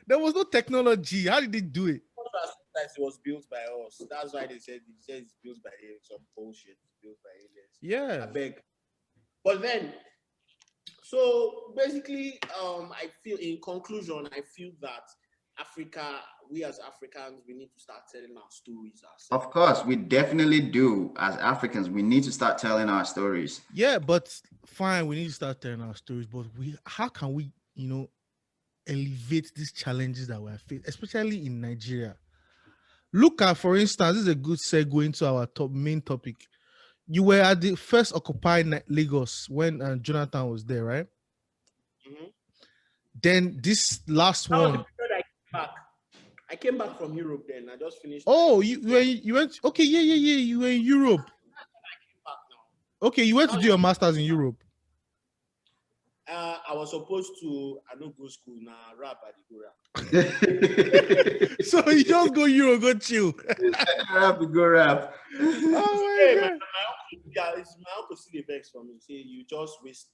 There was no technology. How did they do it? that it was built by us. That's why they said it's built by some bullshit. It's built by aliens. Yeah. I beg. But then, so basically, I feel in conclusion, I feel that Africa, we as Africans, we need to start telling our stories ourselves. Of course, we definitely do. As Africans, we need to start telling our stories. Yeah, but fine, we need to start telling our stories. But how can we, elevate these challenges that we're facing, especially in Nigeria? Look at, for instance, this is a good segue into our main topic. You were at the first occupied Lagos when Jonathan was there, right? Mm-hmm. Then this last one. I came back from Europe. Then I just finished. Oh, you went? Okay, yeah. You were in Europe. I came back now. Okay, you went to do your masters in Europe. I was supposed to. I don't go school now. Rap at the go rap. So you just go Europe, go chill. Rap, go rap. Oh my God. It's my uncle still vex for me. Say you just waste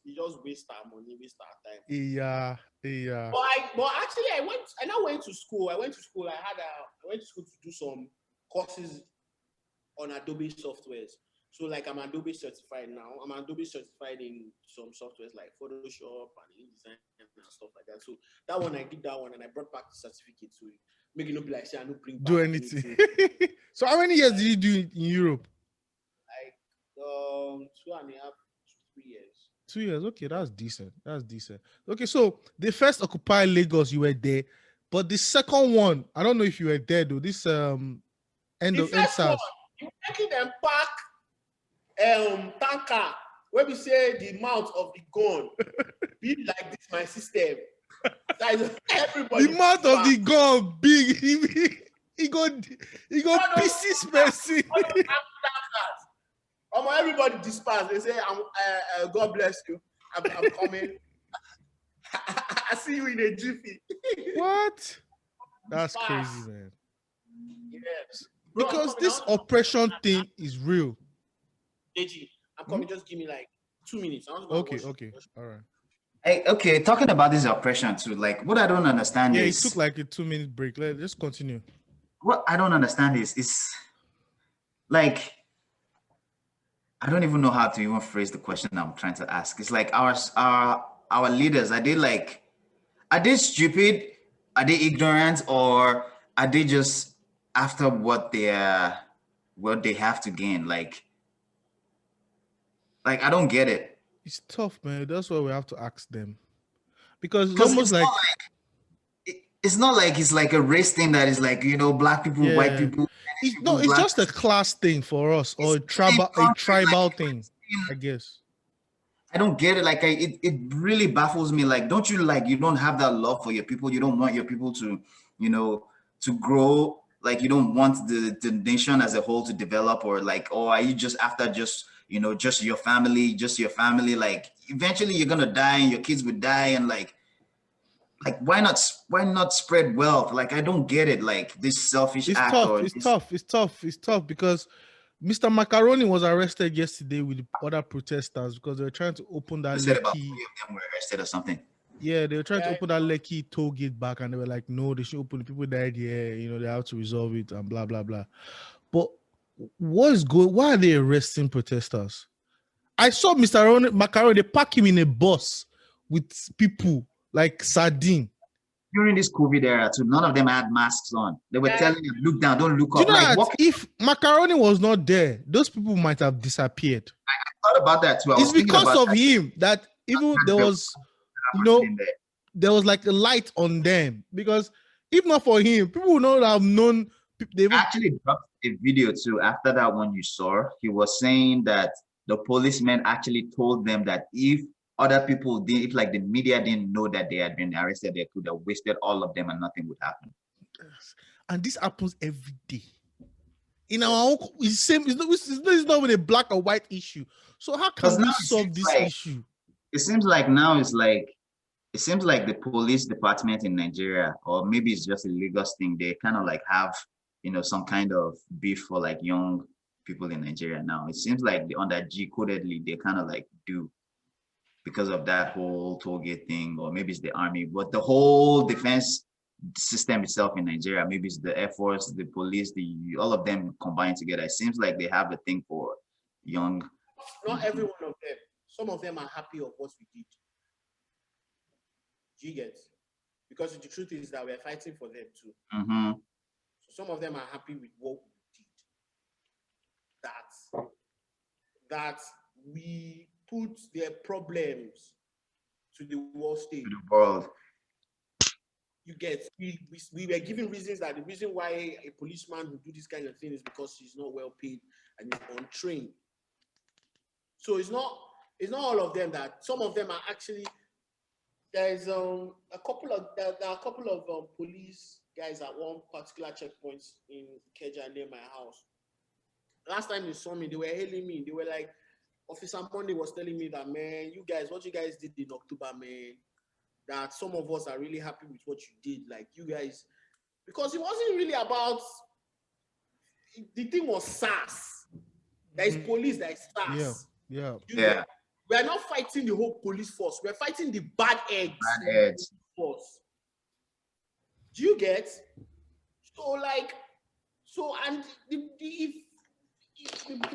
our money, waste our time. Yeah. But actually, I now went to school. I went to school to do some courses on Adobe softwares. So like I'm Adobe certified now. I'm Adobe certified in some softwares like Photoshop and InDesign and stuff like that. So that one, I did that one and I brought back the certificate to make it not be like say I don't bring back do anything. So how many years did you do in Europe? Like 2.5 to 3 years. 2 years. Okay, that's decent. Okay, so the first occupied Lagos, you were there, but the second one, I don't know if you were there though. This end of SARS. You making them pack tanker where we say the mouth of the gun be like this my system. That is everybody. The mouth of the gun big. He got pieces messy. Everybody disperse. They say, God bless you. I'm coming. I see you in a jiffy. What? That's crazy, man. Yes. Because this oppression thing is real. Deji, I'm coming. Just give me like 2 minutes. Okay. All right. Hey, okay, talking about this oppression too, like what I don't understand is... it took like a 2-minute break. Let's just continue. What I don't understand is like, I don't even know how to even phrase the question I'm trying to ask. It's like our leaders, are they stupid? Are they ignorant? Or are they just after what they have to gain? Like I don't get it. It's tough, man. That's why we have to ask them. Because it's almost like it's not like it's like a race thing that is like, black people, white people. It's just a class thing for us, or a tribal thing, I guess. I don't get it. Like it really baffles me. Like, don't you don't have that love for your people? You don't want your people to, to grow. Like, you don't want the nation as a whole to develop, or like, are you just after just your family? Like, eventually you're gonna die and your kids would die, and like why not spread wealth? Like, I don't get it. Like, this selfish act. It's tough because Mr. Macaroni was arrested yesterday with the other protesters because they were trying to open that Lekki. About 3 of them were arrested or something. Yeah, they were trying to open that Lekki toll gate back, and they were like, no, they should open. The people died here. They have to resolve it and blah blah blah. But why are they arresting protesters? I saw Mr. Macaroni, they pack him in a bus with people like sardine. During this COVID era too, none of them had masks on. They were telling them, look down, don't look up. If Macaroni was not there, those people might have disappeared. I thought about that too. It's because of him that even there was, there was like a light on them. Because if not for him, people would not have known. They actually dropped a video too. After that one you saw, he was saying that the policeman actually told them that if other people did, if like the media didn't know that they had been arrested, they could have wasted all of them and nothing would happen. And this happens every day. In our own, it's not with a black or white issue. So how can we solve this issue? It seems like now it seems like the police department in Nigeria, or maybe it's just a Lagos thing, they kind of like have, some kind of beef for like young people in Nigeria now. It seems like on that G-codedly, they kind of like do, because of that whole toll gate thing, or maybe it's the army, but the whole defense system itself in Nigeria. Maybe it's the Air Force, the police, all of them combined together. It seems like they have a thing for young. Not every one of them. Some of them are happy of what we did. Do you get? Because the truth is that we're fighting for them too. Mm-hmm. So some of them are happy with what we did. That we put their problems to the world stage. To the world. You get, we were given reasons that the reason why a policeman would do this kind of thing is because he's not well paid and he's untrained. So it's not all of them. That some of them are actually, there's there are a couple of police guys at one particular checkpoint in Keja near my house. Last time they saw me, they were hailing me. They were like, Officer Monday was telling me that, man, you guys, what you guys did in October, man, that some of us are really happy with what you did. Like, you guys, because it wasn't really about, the thing was SARS. There is police, there is SARS. Yeah. We are not fighting the whole police force. We're fighting the bad eggs. Bad eggs. Force. Do you get? And the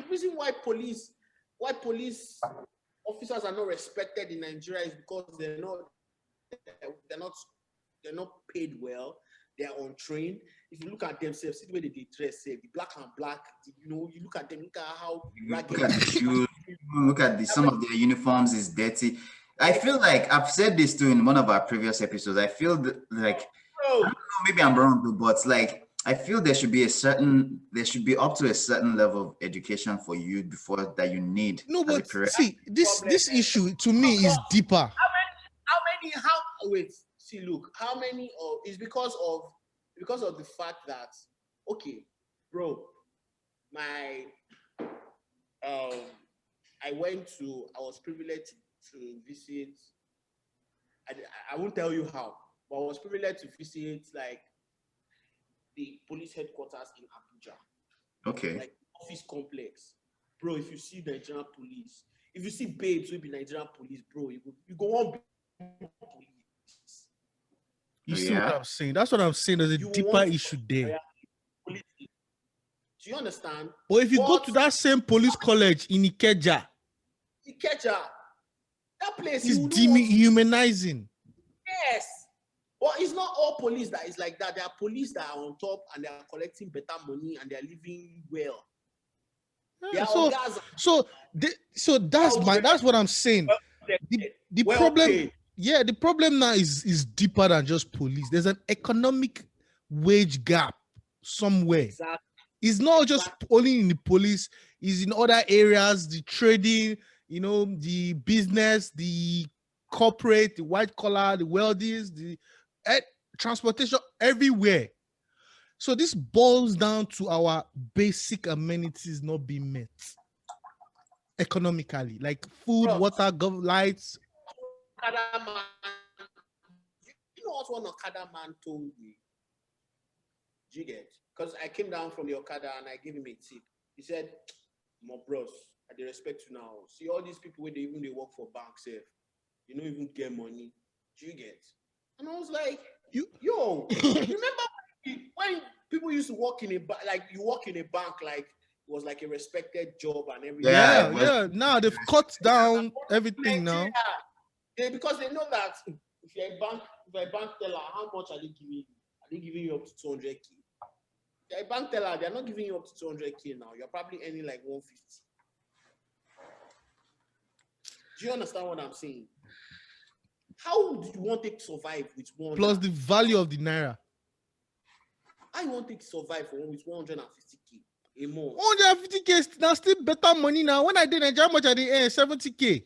reason why police officers are not respected in Nigeria is because they're not paid well. They are untrained. If you look at themselves, see the way they dress, the black and black. You look at them. Look at how ragged. Look at the shoes. Look at some of their uniforms is dirty. I feel like I've said this too in one of our previous episodes. I feel like I don't know, maybe I'm wrong, but like I feel there should be up to a certain level of education for you before that you need. No, but see, this issue to me is deeper. How many is because of the fact that, okay, bro, I was privileged to visit, I won't tell you how, but I was privileged to visit like the police headquarters in Abuja. Okay. Like office complex. Bro, if you see Nigerian police, if you see babes will be Nigerian police, bro, you go on police. You see what I'm saying? That's what I'm saying. There's a deeper issue there. Do you understand? But if you go to that same police college in Ikeja, that place is dehumanizing. Yes. But it's not all police that is like that. There are police that are on top and they are collecting better money and they are living well. Yeah, so that's what I'm saying. The problem. Yeah, the problem now is deeper than just police. There's an economic wage gap somewhere. Exactly. It's not just only in the police, it's in other areas, the trading, the business, the corporate, the white collar, the wealthies, the transportation, everywhere. So this boils down to our basic amenities not being met economically, like food, water, lights. Okada man, you know what one Okada man told me? Do you get? Because I came down from the Okada and I gave him a tip. He said, "My bros, I dey respect you now. See all these people where they work for banks, you don't even get money. Do you get?" And I was like, "Yo, remember when people used to work in a bank? Like you work in a bank, like it was like a respected job and everything." Yeah. Now they've cut down everything now. Because they know that if you're a bank teller, how much are they giving you? Are they giving you up to 200K? If you're a bank teller, they're not giving you up to 200K now. You're probably earning like 150. Do you understand what I'm saying? How do you want to survive with one? Plus the value of the naira. How you want to survive with 150K a month? 150K now still better money now. When I did Nigeria, how much I did earn? 70K.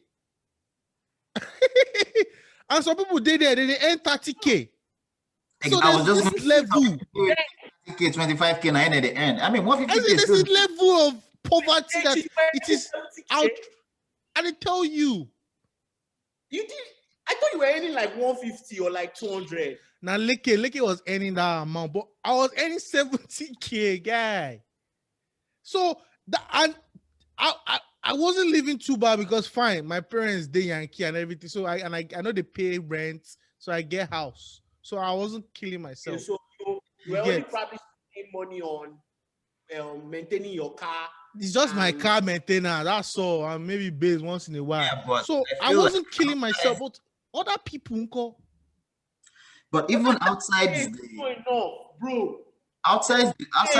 And some people did there, they earn 30K. So I was just this level 30K, 25K at the end. I mean, 150K. This is level of poverty that it is out. And I tell you, I thought you were earning like 150 or like 200. Now Leke was earning that amount, but I was earning 70K, guy. So I wasn't living too bad because fine, my parents they Yankee and everything. So I know they pay rent, so I get house. so I wasn't killing Okay, myself. so you You were only get? probably spending money on maintaining your car. It's just my And car maintenance. That's all. And maybe base once in a while. Yeah, but So I I feel like wasn't killing myself, but other people unko. but even outside it's the not enough, bro. outside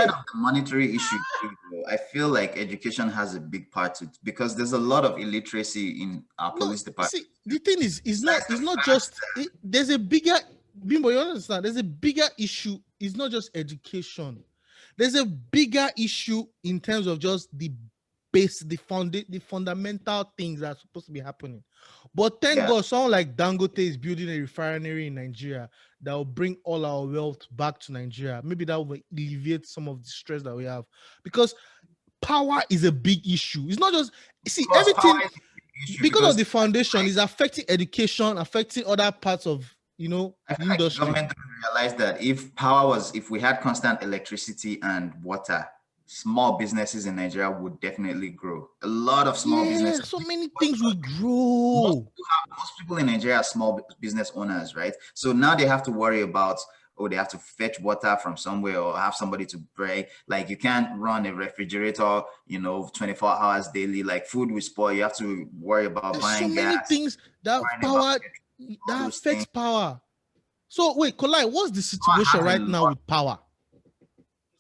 of the monetary issue too, though, I feel like education has a big part to it because there's a lot of illiteracy in our No, police department. see, the thing is, Besides the it's not fact just there's a bigger Bimbo, you understand? There's a bigger issue. It's not just education. There's a bigger issue in terms of just the base, the fundamental things that are supposed to be happening. But thank yeah, God, someone like Dangote is building a refinery in Nigeria that will bring all our wealth back to Nigeria. Maybe that will alleviate some of the stress that we have, because power is a big issue. It's not just see because power everything is a big issue because of because the foundation is affecting education, affecting other parts of I feel the like the industry. government don't realize that if we had constant electricity and water, small businesses in Nigeria would definitely grow. A lot of small Yeah, businesses. so many things will grow. Most people in Nigeria are small business owners, right? So now they have to worry about, oh, they have to fetch water from somewhere or have somebody to bring. Like you can't run a refrigerator, 24 hours daily. Like food will spoil. You have to worry about There's so buying many gas, things that worrying about power all that those affects things. power. So wait, Kolai, what's the Power situation has a right now lot. with power?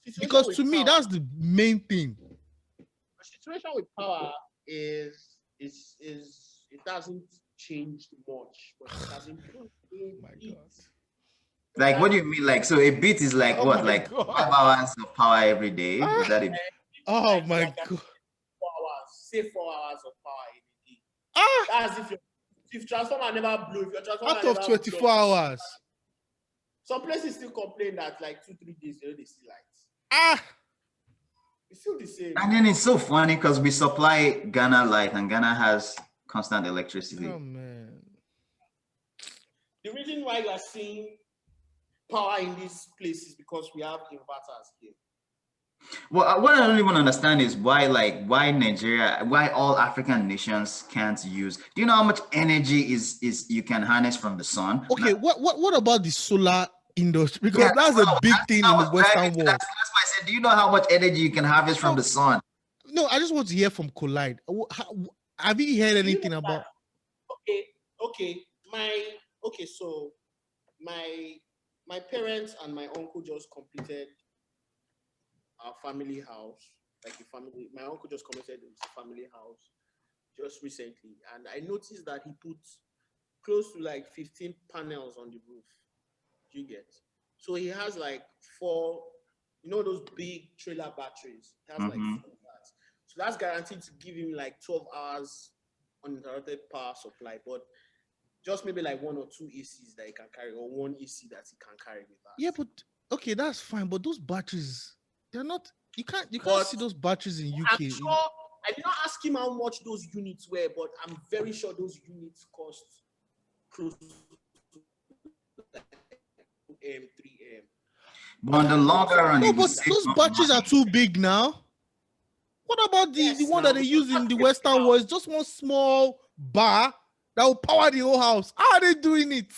The situation Because with to me, power, that's the main thing. the situation with power is it hasn't changed much, but it has improved a My bit. God. Like, what do you mean? Like, so a bit is like Oh what? my Like God. 5 hours of power every day? Is Ah, that a oh Like, my like God. 4 hours, say 4 hours of power in a day. Ah, That's if transformer never blew, if your transformer out of never 24 blew. hours. Some places still complain that like 2-3 days they see lights. Ah, It's still the same. And then it's so funny because we supply Ghana light and Ghana has constant electricity. oh man. The reason why you are seeing power in these places because we have inverters here. Well, what I don't even understand is why Nigeria, why all African nations can't use. Do you know how much energy is you can harness from the sun? Okay, what about the solar industry? Because Yeah, that's a big thing in the I was driving Western to that. world. So that's why I said, do you know how much energy you can harvest from No, the sun? no, I just want to hear from Collide. Have you heard anything about? Okay, so my parents and my uncle just completed our family house. Like a family, my uncle just completed his family house just recently, and I noticed that he put close to like 15 panels on the roof. Do you get? So he has like 4, those big trailer batteries. He has like 4 Mhm. of that. So that's guaranteed to give him like 12 hours uninterrupted power supply, but just maybe like 1 or 2 ACs that he can carry, or 1 AC that he can carry with that. Yeah, but okay, that's fine. But those batteries, they're not. You can't But see those batteries in UK. I'm sure I did not ask him how much those units were, but I'm very sure those units cost close to 2M, 3M. But on the longer run, No, it will but save those some batteries money. are too big now. What about the Yes, one now, that they use in the Western now. world? It's just one small bar that will power the whole house. How are they doing it?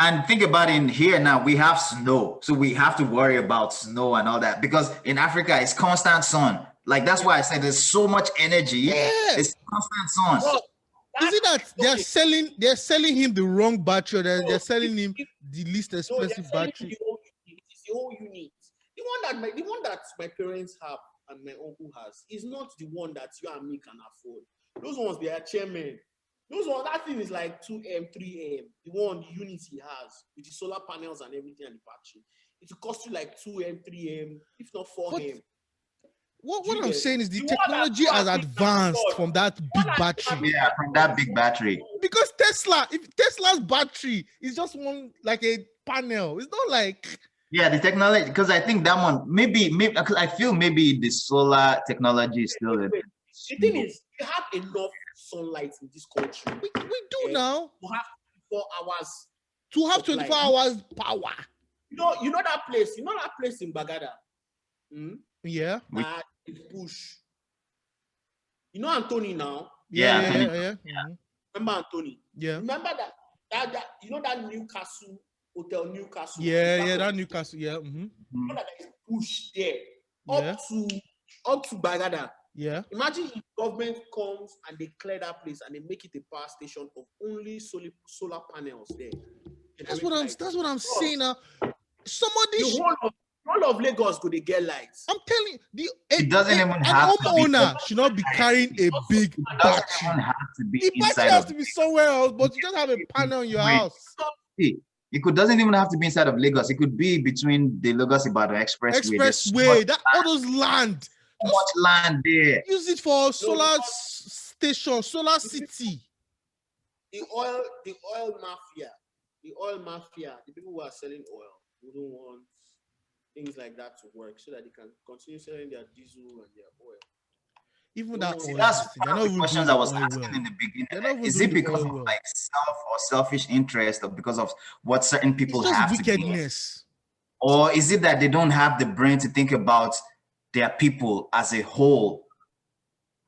And think about in here now, we have snow. So we have to worry about snow and all that because in Africa, it's constant sun. Like that's why I said there's so much energy. Yeah. It's constant sun. Bro, Is it that they're selling him the wrong battery, or they're selling him the least they're expensive selling battery? the whole unit. It's the whole unit. The one that my parents have and my uncle has is not the one that you and me can afford. Those ones, they are chairmen. Those ones, that thing is like 2M, 3M. The one, the unit he has with the solar panels and everything and the battery. It will cost you like 2M, 3M, if not 4M. What I'm saying is the one that technology you has and me can advanced afford. from that big battery. Yeah, from that big battery. Because Tesla's battery is just one like a panel. It's not like Yeah, the technology, because I think that one maybe because I feel maybe the solar technology is still a bit The thing is, we have enough sunlight in this country. we do now To have 24 hours. to have supply. 24 hours power. You know that place. You know that place in Bagada. Yeah. That is push. You know Anthony now. Yeah. Remember Anthony? Yeah. Remember that you know that Newcastle Hotel Newcastle. Yeah, that Newcastle. Yeah. That is pushed there Yeah. up to Bagada. Yeah. Imagine if government comes and they clear that place and they make it a power station of only solar panels there. That's what I'm saying now. The whole of Lagos could they get lights. I'm telling you, It doesn't even an have to be. homeowner should not be carrying a big battery. It doesn't even have to be The battery inside has of to be somewhere else, but you just have a panel in your house. Doesn't even have to be inside of Lagos. It could be between the Lagos Ibadan Expressway. All those land. So much land there. Use it for solar station, solar city. The oil mafia, the people who are selling oil wouldn't want things like that to work so that they can continue selling their diesel and their oil. Even that oil. That's one of the questions I was asking in the beginning. Is it because of like selfish interest or because of what certain people have wickedness? Or is it that they don't have the brain to think about their people as a whole?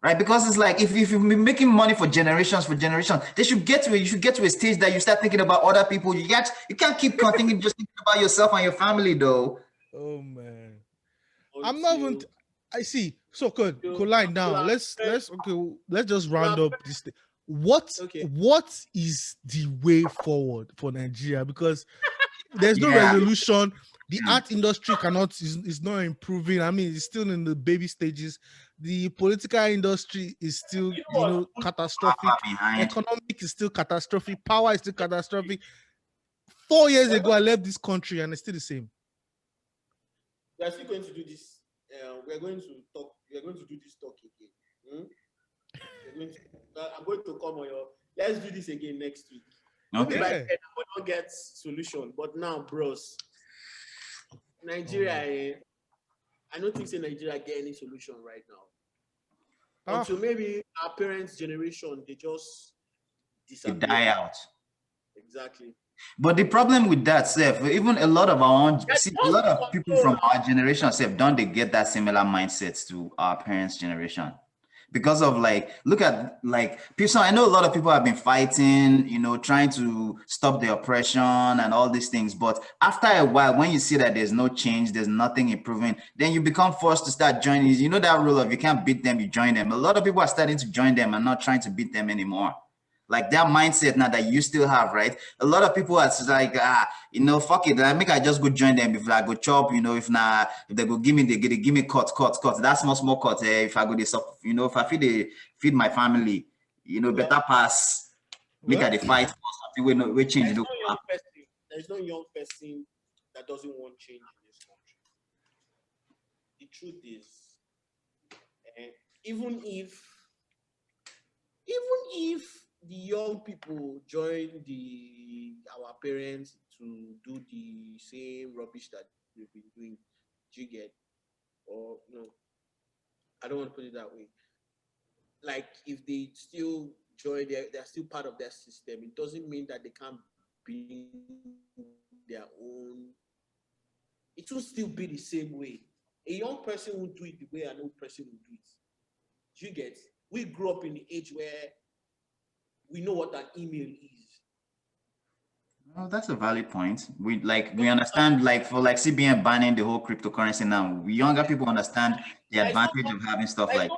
Right? Because it's like if you've been making money for generations, you should get to a stage that you start thinking about other people. You can't keep thinking just thinking about yourself and your family though. Oh man. I'm not even I see. So good line down. Let's just round up this thing. What is the way forward for Nigeria? Because there's no resolution. The art industry is not improving. I mean, it's still in the baby stages. The political industry is still, catastrophic. Economic is still catastrophic. Power is still catastrophic. 4 years ago, I left this country and it's still the same. We are still going to do this. We are going to talk. We are going to do this talk again. I'm going to come on your. Let's do this again next week. Okay. Maybe by then we don't get solution, but now, bros, Nigeria. I don't think Nigeria get any solution right now. Until maybe our parents' generation, they just disappear. They die out. Exactly. But the problem with that, Seth, even a lot of people from our generation, Seth, don't they get that similar mindset to our parents' generation? Because of look at people. I know a lot of people have been fighting, trying to stop the oppression and all these things. But after a while, when you see that there's no change, there's nothing improving, then you become forced to start joining. You know that rule of you can't beat them, you join them. A lot of people are starting to join them and not trying to beat them anymore. Like that mindset now that you still have, right? A lot of people are like, fuck it. I just go join them. If I go chop, if they go give me cut. That's small cut. If I go if I feed my family, better pass. Make I fight for something. We change. There's no young person that doesn't want change in this country. The truth is, even if the young people join our parents to do the same rubbish that they've been doing, do you get? Or no, I don't want to put it that way. Like if they still join, they're still part of their system. It doesn't mean that they can't be their own. It will still be the same way. A young person will do it the way an old person will do it. Do you get? We grew up in the age where we know what an email is. Well, that's a valid point. We understand for CBN banning the whole cryptocurrency now. We younger people understand the advantage of having stuff like that.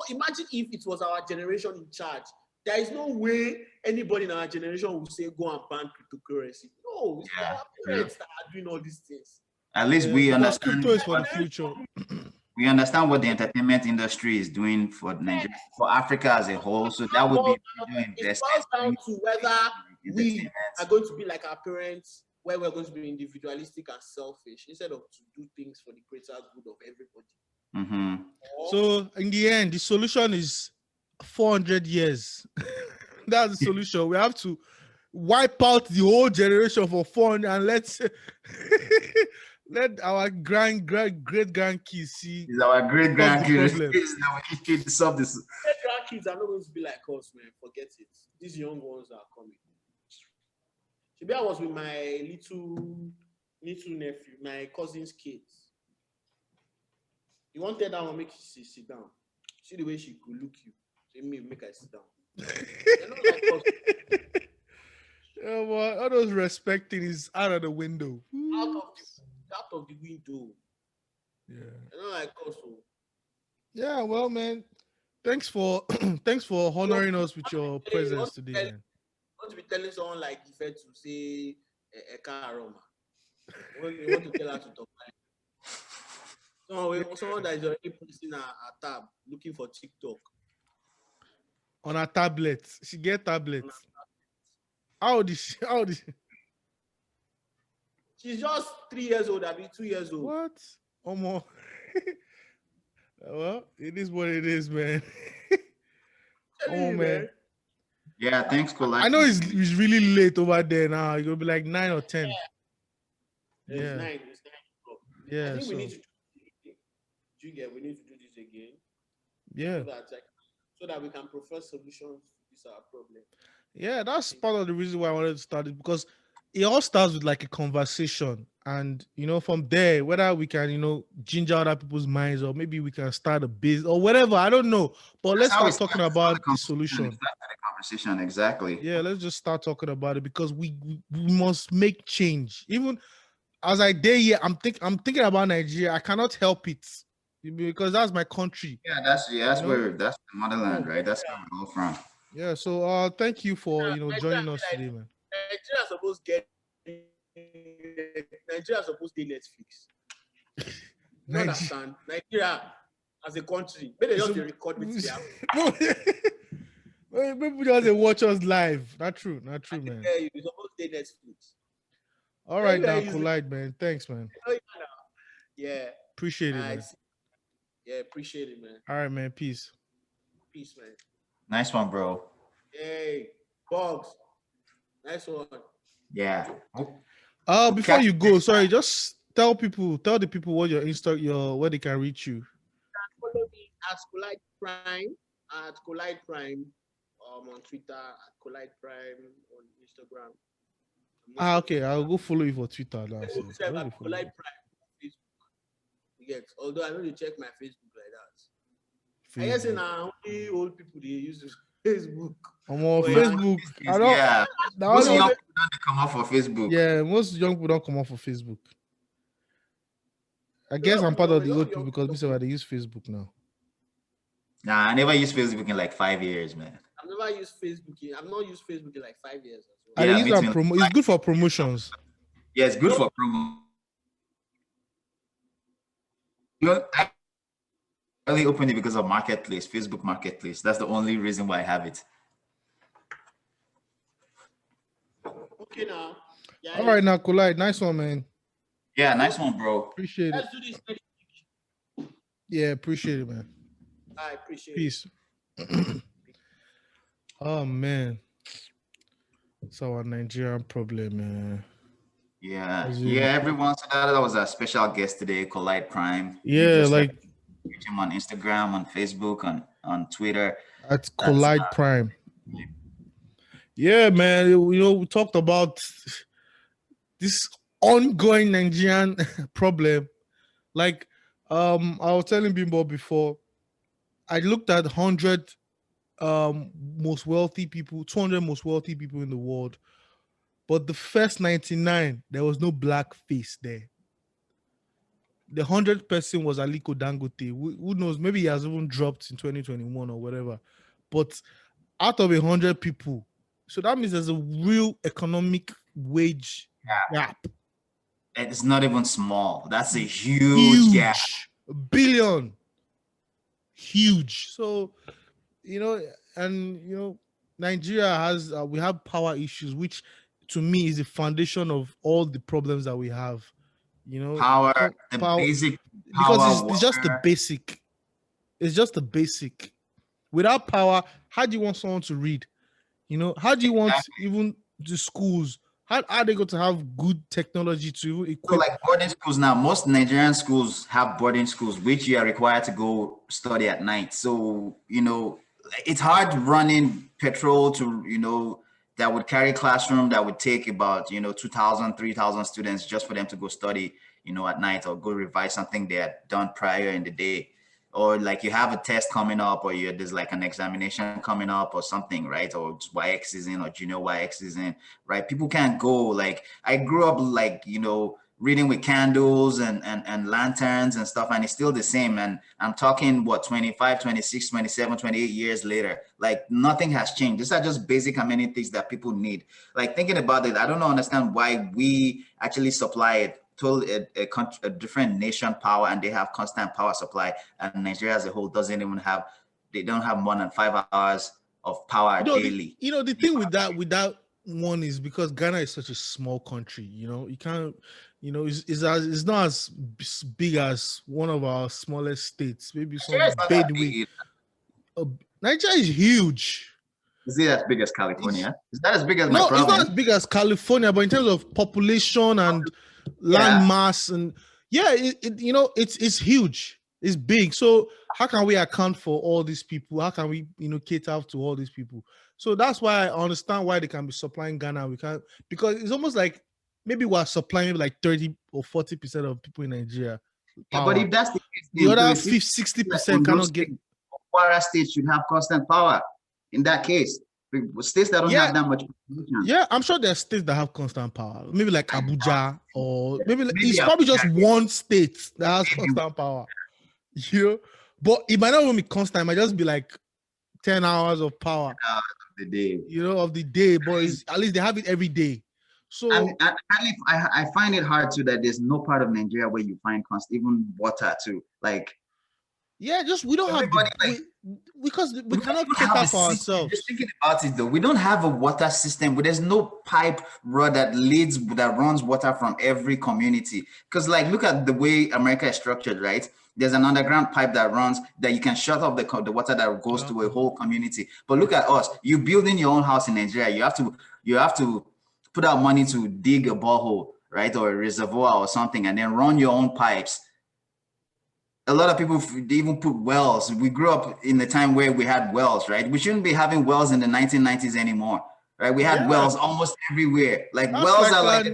Imagine if it was our generation in charge. There is no way anybody in our generation will say go and ban cryptocurrency. No, it's our parents that are doing all these things. At least we understand. Crypto is for the future. We understand what the entertainment industry is doing for Nigeria, for Africa as a whole. So that would be it boils down to whether we are going to be like our parents, where we're going to be individualistic and selfish instead of to do things for the greater good of everybody. Mm-hmm. So in the end, the solution is 400 years. That's the solution. We have to wipe out the whole generation for 400 and let's let our great grandkids see. It's our great grandkids. We should solve this. Great grandkids are not going to be like us, man. Forget it. These young ones are coming. Maybe I was with my little nephew, my cousin's kids. You wanted that one make she sit down. See the way she could look you. Say me make her sit down. They're not like us. Yeah, well, all those respecting is out of the window. Out of the window. Yeah. I don't like also. Yeah, well, man, thanks for thanks for honoring us with your presence today, man. Want to be telling someone like Ife to say a car aroma. You want to tell her to talk. Someone that is already posting a tab looking for TikTok. On her tablets. She get tablets. How old is she? How old is she? She's just 3 years old. I mean, 2 years old. What? More. Well, it is what it is, man. You, Man. Yeah, thanks, Kolai. I know it's really late over there now. It's gonna be like 9 or 10. Yeah. Yeah. It's 9 o'clock. Yeah. I think So we need to do this again. yeah. So that we can propose solutions to this our problem. Yeah, that's part of the reason why I wanted to start it, because it all starts with like a conversation, and from there, whether we can ginger other people's minds, or maybe we can start a business or whatever. I don't know, but let's start talking about the solution. The conversation, exactly. Yeah, let's just start talking about it, because we must make change. Even as I dare here, I'm thinking about Nigeria. I cannot help it because that's my country. Yeah, that's the motherland, right? That's where we're all from. Yeah, so thank you for joining us today, man. Nigeria supposed to Netflix. You understand? Nigeria as a country, maybe they just record with them. People just watch us live. Not true, man. Yeah, you supposed to Netflix. All right, now Collide, man. Thanks, man. Yeah. Appreciate it, man. Yeah, appreciate it, man. All right, man. Peace, man. Nice one, bro. Hey, Bugs. Nice one. Yeah. Before you go, sorry, just tell the people what where they can reach you. Follow me at Collide Prime, on Twitter, at Collide Prime on Instagram. Okay, I'll go follow you for Twitter now. Collide Prime on Facebook. Yes, although I know they check my Facebook like that. I guess now only old people they use Facebook. I'm on Facebook. Most young people don't come off for Facebook. Yeah, most young people don't come off for Facebook. I guess I'm part of the old people because they use Facebook now. Nah, I never used Facebook in like 5 years, man. I've never used Facebook. I've not used Facebook in like 5 years. As well. It's good for promotions. Yeah, it's good for promo. I only opened it because of Marketplace, Facebook Marketplace. That's the only reason why I have it. Okay, now. Yeah, all right, now, Collide. Nice one, man. Yeah, nice one, bro. Appreciate it. Let's do this next week. Yeah, appreciate it, man. I appreciate Peace. Oh, man. It's our Nigerian problem, man. Yeah, everyone. So that was a special guest today, Collide Prime. Yeah, like reach him on Instagram, on Facebook, on Twitter. That's Collide Prime. Yeah, man. We talked about this ongoing Nigerian problem. Like, I was telling Bimbo before, I looked at 100 most wealthy people, 200 most wealthy people in the world. But the first 99, there was no black face there. The 100th person was Aliko Dangote. Who knows? Maybe he has even dropped in 2021 or whatever. But out of 100 people, so that means there's a real economic wage gap. And it's not even small. That's a huge gap. Billion. Huge. So, Nigeria has, we have power issues, which to me is the foundation of all the problems that we have. Power, basic power, because it's just the basic. It's just the basic. Without power, how do you want someone to read? How do you want even the schools? How are they going to have good technology to equip? So like boarding schools now, most Nigerian schools have boarding schools, which you are required to go study at night. So, it's hard running petrol to, that would carry classroom that would take about, 2,000, 3,000 students just for them to go study, at night or go revise something they had done prior in the day. or like you have a test coming up, or there's like an examination coming up or something, right? Or YX season or junior YX season, right? People can't go. Like I grew up like, reading with candles and lanterns and stuff, and it's still the same. And I'm talking what, 25, 26, 27, 28 years later, like nothing has changed. These are just basic amenities that people need. Like thinking about it, I don't understand why we actually supply it to a different nation power, and they have constant power supply, and Nigeria as a whole doesn't even have, they don't have more than 5 hours of power daily. The thing with that one is because Ghana is such a small country. You can't, it's not as big as one of our smallest states. Maybe some Nigeria is not that Bedouin. big. Nigeria is huge. Is it as big as California? Is that as big as my No, province? it's not as big as California, but in terms of population and land mass, and it's huge. It's big. So how can we account for all these people? How can we, cater to all these people? So that's why I understand why they can be supplying Ghana. We can't, because it's almost like maybe we're supplying maybe like 30 or 40% of people in Nigeria. Yeah, but if that's the case, the other 60% cannot get. Kwara State should have constant power. In that case, states that don't have that much population. Yeah, I'm sure there are states that have constant power. Maybe like Abuja, or maybe it's probably just one state that has constant power. But it might not even be constant. It might just be like 10 hours of power of the day. Of the day, but at least they have it every day. So I find it hard too that there's no part of Nigeria where you find even water too. Like, just we don't have because we cannot cater for ourselves. Just thinking about it though, we don't have a water system. There's no pipe rod that runs water from every community. Because like, look at the way America is structured, right? There's an underground pipe that runs that you can shut off the water that goes to a whole community. But look at us. You building your own house in Nigeria. You have to put out money to dig a borehole, right, or a reservoir or something, and then run your own pipes. A lot of people, they even put wells. We grew up in the time where we had wells, right? We shouldn't be having wells in the 1990s anymore, right? We had wells almost everywhere. Like that's wells are like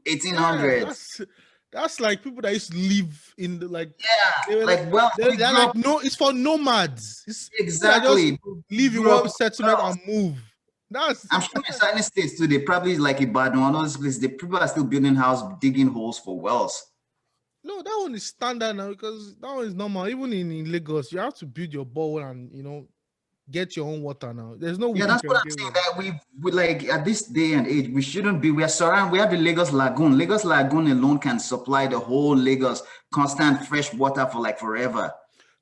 1800s. That's like people that used to live in the wells. They're like, no, it's for nomads. It's exactly just live in one settlement and move. I'm sure in certain states too, they probably like Ibadan and all those places, the people are still building houses, digging holes for wells. No, that one is standard now, because that one is normal. Even in Lagos, you have to build your borehole and get your own water now. There's no. Yeah, that's what I'm saying. That we like at this day and age, we shouldn't be. We are surrounded. We have the Lagos Lagoon. Lagos Lagoon alone can supply the whole Lagos constant fresh water for like forever.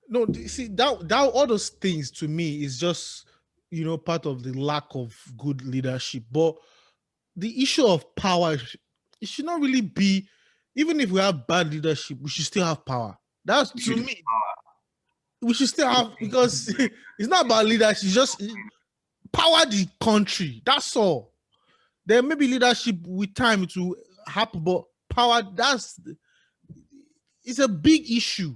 No, see that all those things to me is just part of the lack of good leadership. But the issue of power, it should not really be. Even if we have bad leadership, we should still have power. That's to me. We should still have, because it's not about leadership. It's just power the country. That's all. There may be leadership with time to happen, but power, it's a big issue.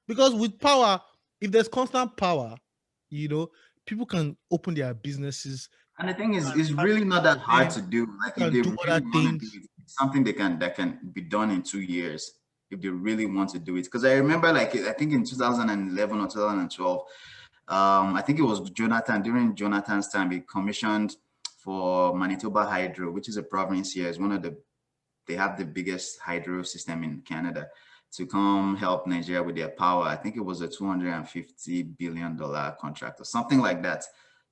Because with power, if there's constant power, people can open their businesses. And the thing is, it's really not that hard to do. Like if they really want to do it, it's something that can be done in 2 years if they really want to do it. Because I remember, like, I think in 2011 or 2012, I think it was during Jonathan's time, he commissioned for Manitoba Hydro, which is a province here. It's they have the biggest hydro system in Canada, to come help Nigeria with their power. I think it was a $250 billion contract or something like that.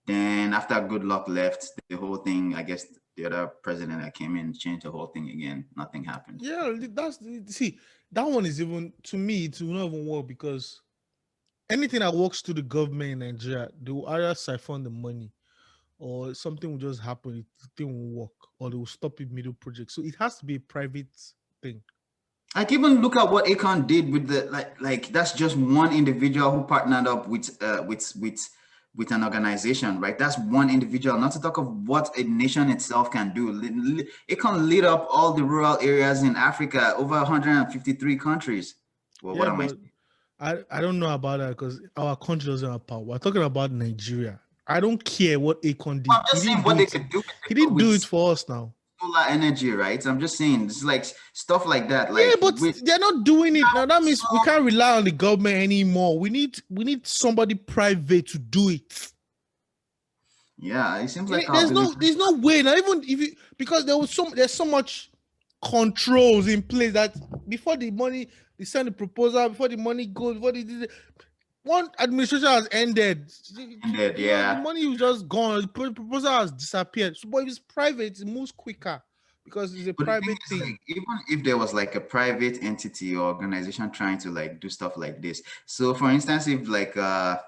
Then after Goodluck left, the whole thing, I guess the other president that came in changed the whole thing again. Nothing happened. Yeah, that one is even, to me, it will not even work, because anything that works to the government in Nigeria, they will either siphon the money, or something will just happen, the thing will work, or they will stop it middle project. So it has to be a private thing. Like, even look at what Akon did with the like that's just one individual who partnered up with an organization, right? That's one individual, not to talk of what a nation itself can do. Akon lit up all the rural areas in Africa, over 153 countries. Well, what am I saying? I don't know about that, because our country doesn't have power. We're talking about Nigeria. I don't care what Akon did. I'm just saying what they could do. He didn't do it for us now. solar energy, right? I'm just saying, it's like stuff like that. Like, yeah, but they're not doing it now. That means we can't rely on the government anymore. We need somebody private to do it. Yeah, it seems like There's no way now. Even if you, because there's so much controls in place that before the money, they send the proposal, before the money goes, one administration has ended. yeah. The money was just gone. The proposal has disappeared. So, but if it's private, it moves quicker because it's a But private the thing is, thing. like, even if there was like a private entity or organization trying to like do stuff like this. So for instance, if like a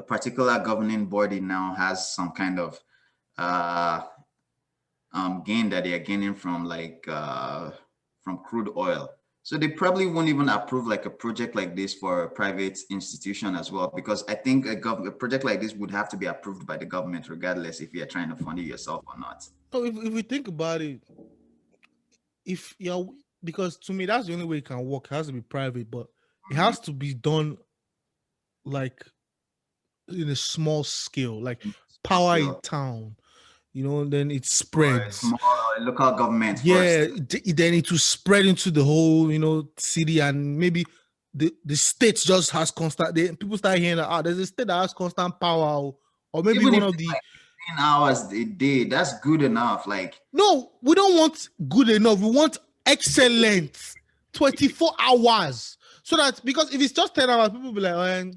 particular governing body now has some kind of uh gain that they are gaining from like from crude oil. So they probably won't even approve like a project like this for a private institution as well, because I think a project like this would have to be approved by the government regardless if you're trying to fund it yourself or not. So if we think about it, because to me that's the only way it can work. It has to be private, but it has to be done like in a small scale, like power in town. Then it spreads. Small local government Yeah, first. then it will spread into the whole, city, and maybe the state just has constant. People start hearing that there's a state that has constant power, or maybe Even one if of the like 10 hours a day, that's good enough. Like, no, we don't want good enough. We want excellent, 24 hours. So that because if it's just 10 hours, people will be like, oh,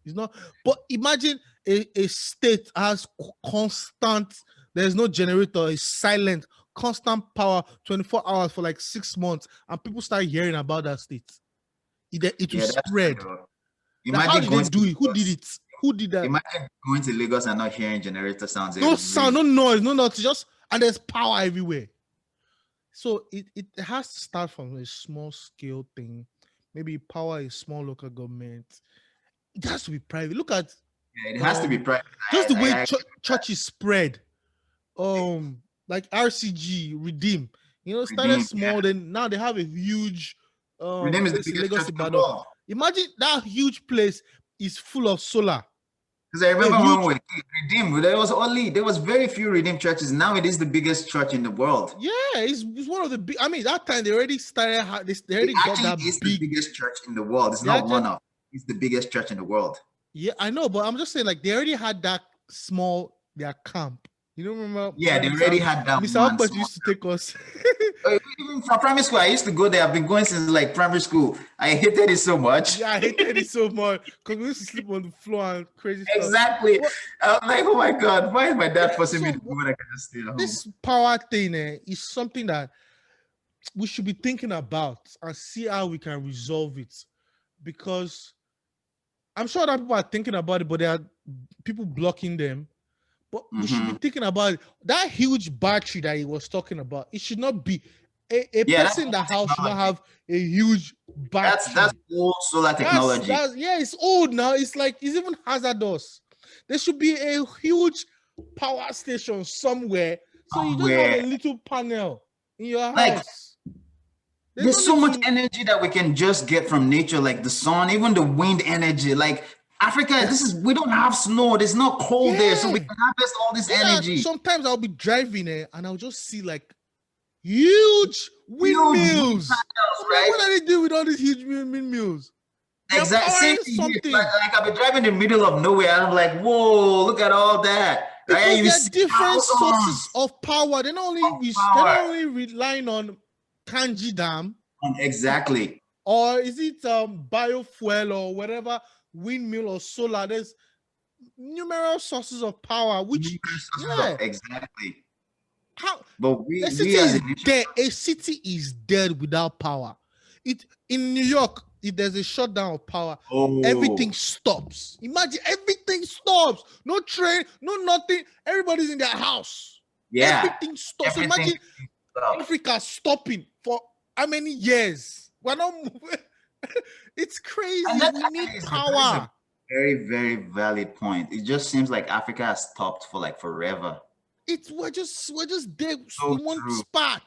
it's not. But imagine a state has constant. There's no generator. It's silent, constant power, 24 hours for like 6 months, and people start hearing about that state. It will spread. How did they do it? Who did it? Who did that? Imagine going to Lagos and not hearing generator sounds. No sound, no noise, no nothing. Just and there's power everywhere. So it has to start from a small scale thing. Maybe power a small local government. It has to be private. Look at it has to be private. Just the way churches spread. Like RCG, Redeem. Started small, then now they have a huge Redeem is the biggest church in the world. Imagine that huge place is full of solar. Because I remember when we Redeem, there was very few Redeem churches. Now it is the biggest church in the world. Yeah, it's one of the big. I mean, that time they already started. They already got that big. It's the biggest church in the world. It's not one of. It's the biggest church in the world. Yeah, I know, but I'm just saying, like, they already had that small their camp. You don't remember? Yeah, they already had that. Mr. Alpert used to take us. Even from primary school, I used to go there. I've been going since like primary school. I hated it so much. Yeah, I hated it so much because we used to sleep on the floor and crazy stuff. Exactly. I'm like, oh my God, why is my dad forcing me to do when I can just stay at home? This power thing is something that we should be thinking about and see how we can resolve it. Because I'm sure that people are thinking about it, but there are people blocking them. But we should be thinking about it. That huge battery that he was talking about. It should not be a person in the house should not have a huge battery. That's old solar technology. It's old now. It's even hazardous. There should be a huge power station somewhere. So you just have a little panel in your house. There's so much energy that we can just get from nature, like the sun, even the wind energy. Like Africa, we don't have snow. There's no cold there, so we can harvest all this energy. Sometimes I'll be driving and I'll just see like huge windmills. Right? What are they doing with all these huge windmills? Exactly. Like I'll be driving in the middle of nowhere and I'm like, whoa, look at all that. Because there are different sources of power. They're not only relying on Kanji Dam. Exactly. Or is it biofuel or whatever, windmill or solar? There's numerous sources of power. Exactly. But a city is dead without power. In New York, if there's a shutdown of power, everything stops. Imagine everything stops. No train, no nothing. Everybody's in their house. Yeah. Everything stops. Imagine Africa stopping for how many years? We're not moving. It's crazy. We need power. Very, very valid point. It just seems like Africa has stopped for like forever. We're just there in one spot.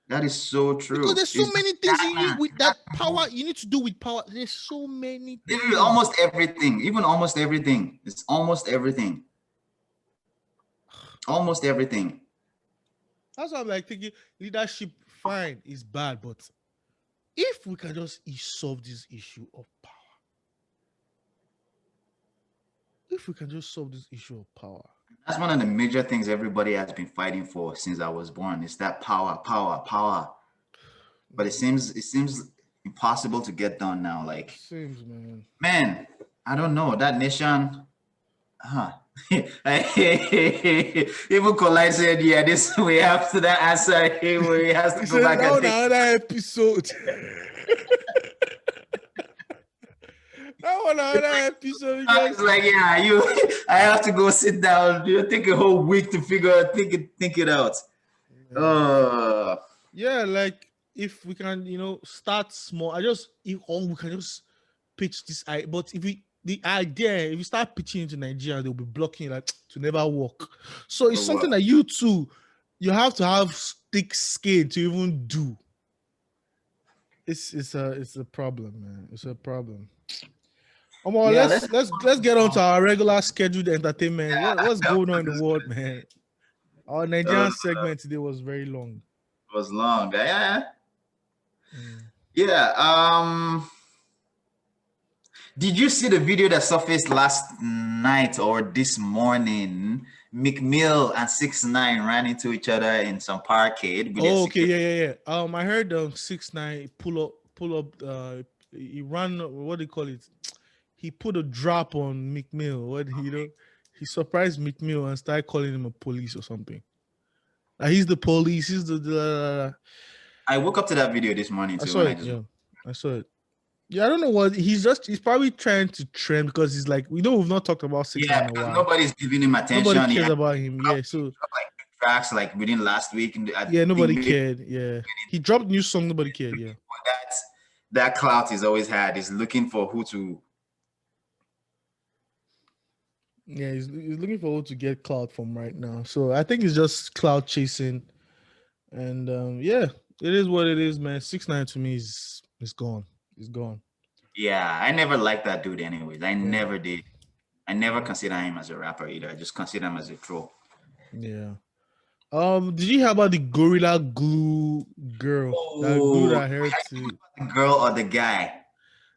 That is so true. Because there's so many things you need with that power. You need to do with power. There's so many things. Almost everything. Even almost everything. It's almost everything. Almost everything. That's why I'm like thinking leadership, fine, is bad, but if we can just solve this issue of power, if we can just solve this issue of power. That's one of the major things everybody has been fighting for since I was born. Is that power, power, power. But it seems impossible to get done now. Like, Seems, man. man, I don't know. That nation, huh? Even Collide said, yeah, this we have to that answer. He has to He go said, back now and take. another episode. Now another episode. It's like, yeah, you. I have to go sit down. You take a whole week to think it out. Yeah, like if we can, start small. We can just pitch this. But if the idea, if you start pitching into Nigeria, they'll be blocking like to never work. So it's something that you have to have thick skin to even do. It's a problem, man. It's a problem. Yeah, let's get on to our regular scheduled entertainment. What's going on in the world, man? Our Nigerian segment today was very long. It was long. Yeah. Mm. Yeah. Did you see the video that surfaced last night or this morning? McMill and 6ix9ine ran into each other in some parkade. Oh, okay, yeah. I heard 6ix9ine pull up. He ran. What do you call it? He put a drop on McMill. He surprised McMill and started calling him a police or something. He's the police. He's the. I woke up to that video this morning too. I saw it. Yeah, I don't know what he's probably trying to trend because he's like, we've not talked about 6ix9ine Yeah, in a while. nobody's giving him attention. Nobody cares about him. Yeah, so like tracks like within last week. Nobody cared. Yeah, he dropped new song. Nobody cared. Yeah, that clout he's always had is looking for who to. Yeah, he's looking for who to get clout from right now. So I think it's just clout chasing, and yeah, it is what it is, man. 6ix9ine to me is gone. He's gone. Yeah, I never liked that dude. Anyways, I never did. I never consider him as a rapper either. I just consider him as a troll. Yeah. Did you hear about the Gorilla Glue girl that glued her hair to the girl or the guy?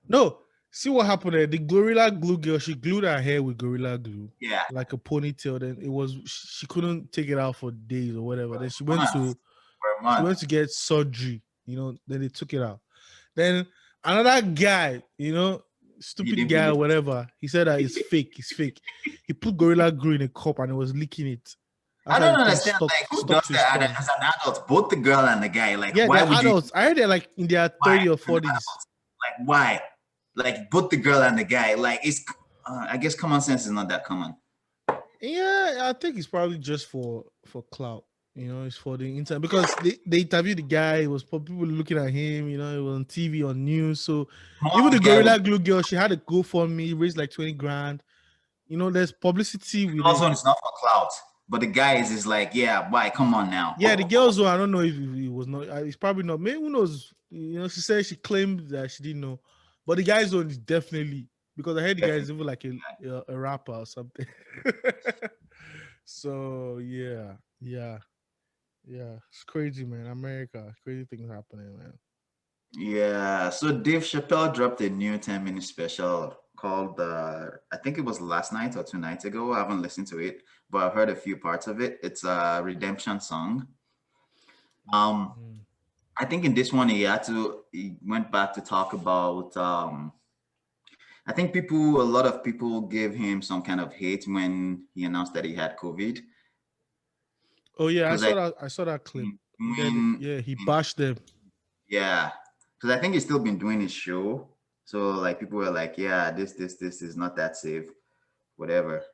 No. See what happened there. The Gorilla Glue girl, she glued her hair with Gorilla Glue. Yeah. Like a ponytail. Then she couldn't take it out for days or whatever. Then she went to get surgery. Then they took it out. Then another guy, stupid guy or whatever, he said that it's fake. It's fake. He put Gorilla Glue in a cup and it was leaking it. I don't understand. Who does that as an adult? Both the girl and the guy. Like, why would adults? I heard they're like in their 30 or 40s. Like, why? Like, both the girl and the guy. Like, it's. I guess common sense is not that common. Yeah, I think it's probably just for clout. It's for the internet because they interviewed the guy. It was for people looking at him. It was on TV, on news. So even the Gorilla Glue girl, she had a GoFundMe, raised like 20 grand. There's publicity with also, it's not for clout. But the guys is like, yeah, why? Come on now. Yeah, the girls, I don't know if it was not. It's probably not. Maybe who knows? She said she claimed that she didn't know. But the guys on is definitely, because I heard the guy is even like a rapper or something. So yeah. It's crazy, man. America, crazy things happening, man. Yeah. So Dave Chappelle dropped a new 10-minute special called I think it was last night or 2 nights ago. I haven't listened to it, but I've heard a few parts of it. It's a redemption song. I think in this one he went back to talk about I think a lot of people gave him some kind of hate when he announced that he had COVID. Oh yeah, I saw that clip. He bashed them. Yeah, because I think he's still been doing his show. So like people were like, yeah, this is not that safe, whatever.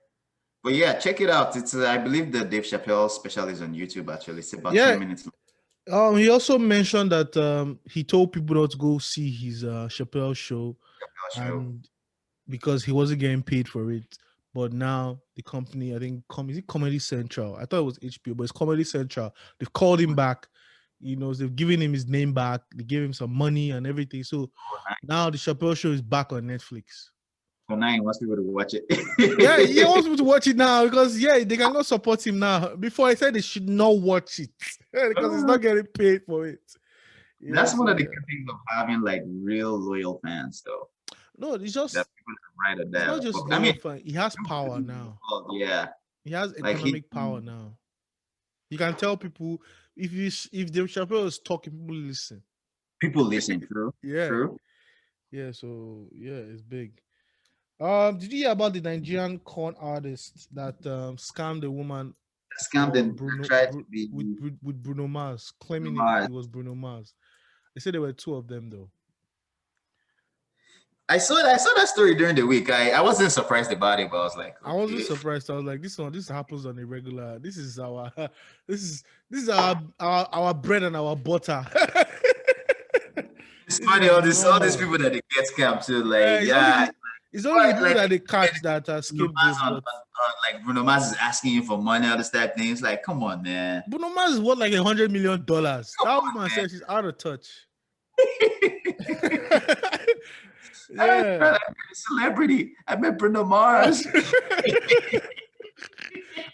But yeah, check it out. It's I believe the Dave Chappelle special is on YouTube actually. It's about 10 minutes long. He also mentioned that he told people not to go see his Chappelle show, and because he wasn't getting paid for it. But now the company, I think, is it Comedy Central? I thought it was HBO, but it's Comedy Central. They've called him back. They've given him his name back. They gave him some money and everything. So now the Chappelle show is back on Netflix. So now he wants people to watch it. Yeah, he wants people to watch it now because they cannot support him now. Before I said they should not watch it because he's not getting paid for it. That's one So, of the good things of having like real loyal fans, though. no, it's That just people that ride or it's die. not just I loyal mean, fan. He has power now. yeah, He has like economic power now. You can tell people if Dave Chappelle is talking, people listen. people listen. True, Yeah, true. yeah. So it's big. Did you hear about the Nigerian con artist that scammed a woman Scammed for and tried to be with Bruno Mars, claiming Mars. it was Bruno Mars? They said there were two of them though. I saw that story during the week. I wasn't surprised about it, but I was like, I wasn't okay. surprised. I was like, this happens on a regular. This is our this is our bread and our butter. It's This funny, is all these normal. people that they get scammed too. Like, It's only the people like, that they catch that are Bruno Mars scapegoats. But like Bruno Mars is asking you for money, all this type of things. Like, come on, man. Bruno Mars is worth like $100 million. That Come woman on, says she's out of touch. I'm Yeah. a celebrity. I met Bruno Mars.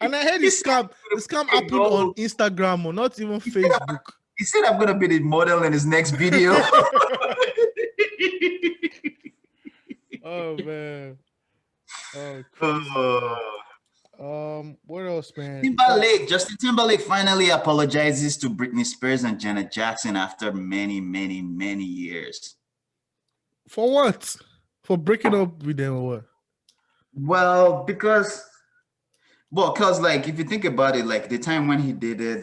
And I heard the scam happened on Instagram or not even Facebook. He said I'm gonna be the model in his next video. Oh man. Oh crazy. What else, man? Justin Timberlake finally apologizes to Britney Spears and Janet Jackson after many, many, many years. For what? For breaking up with them or what? Well, because like if you think about it, like the time when he dated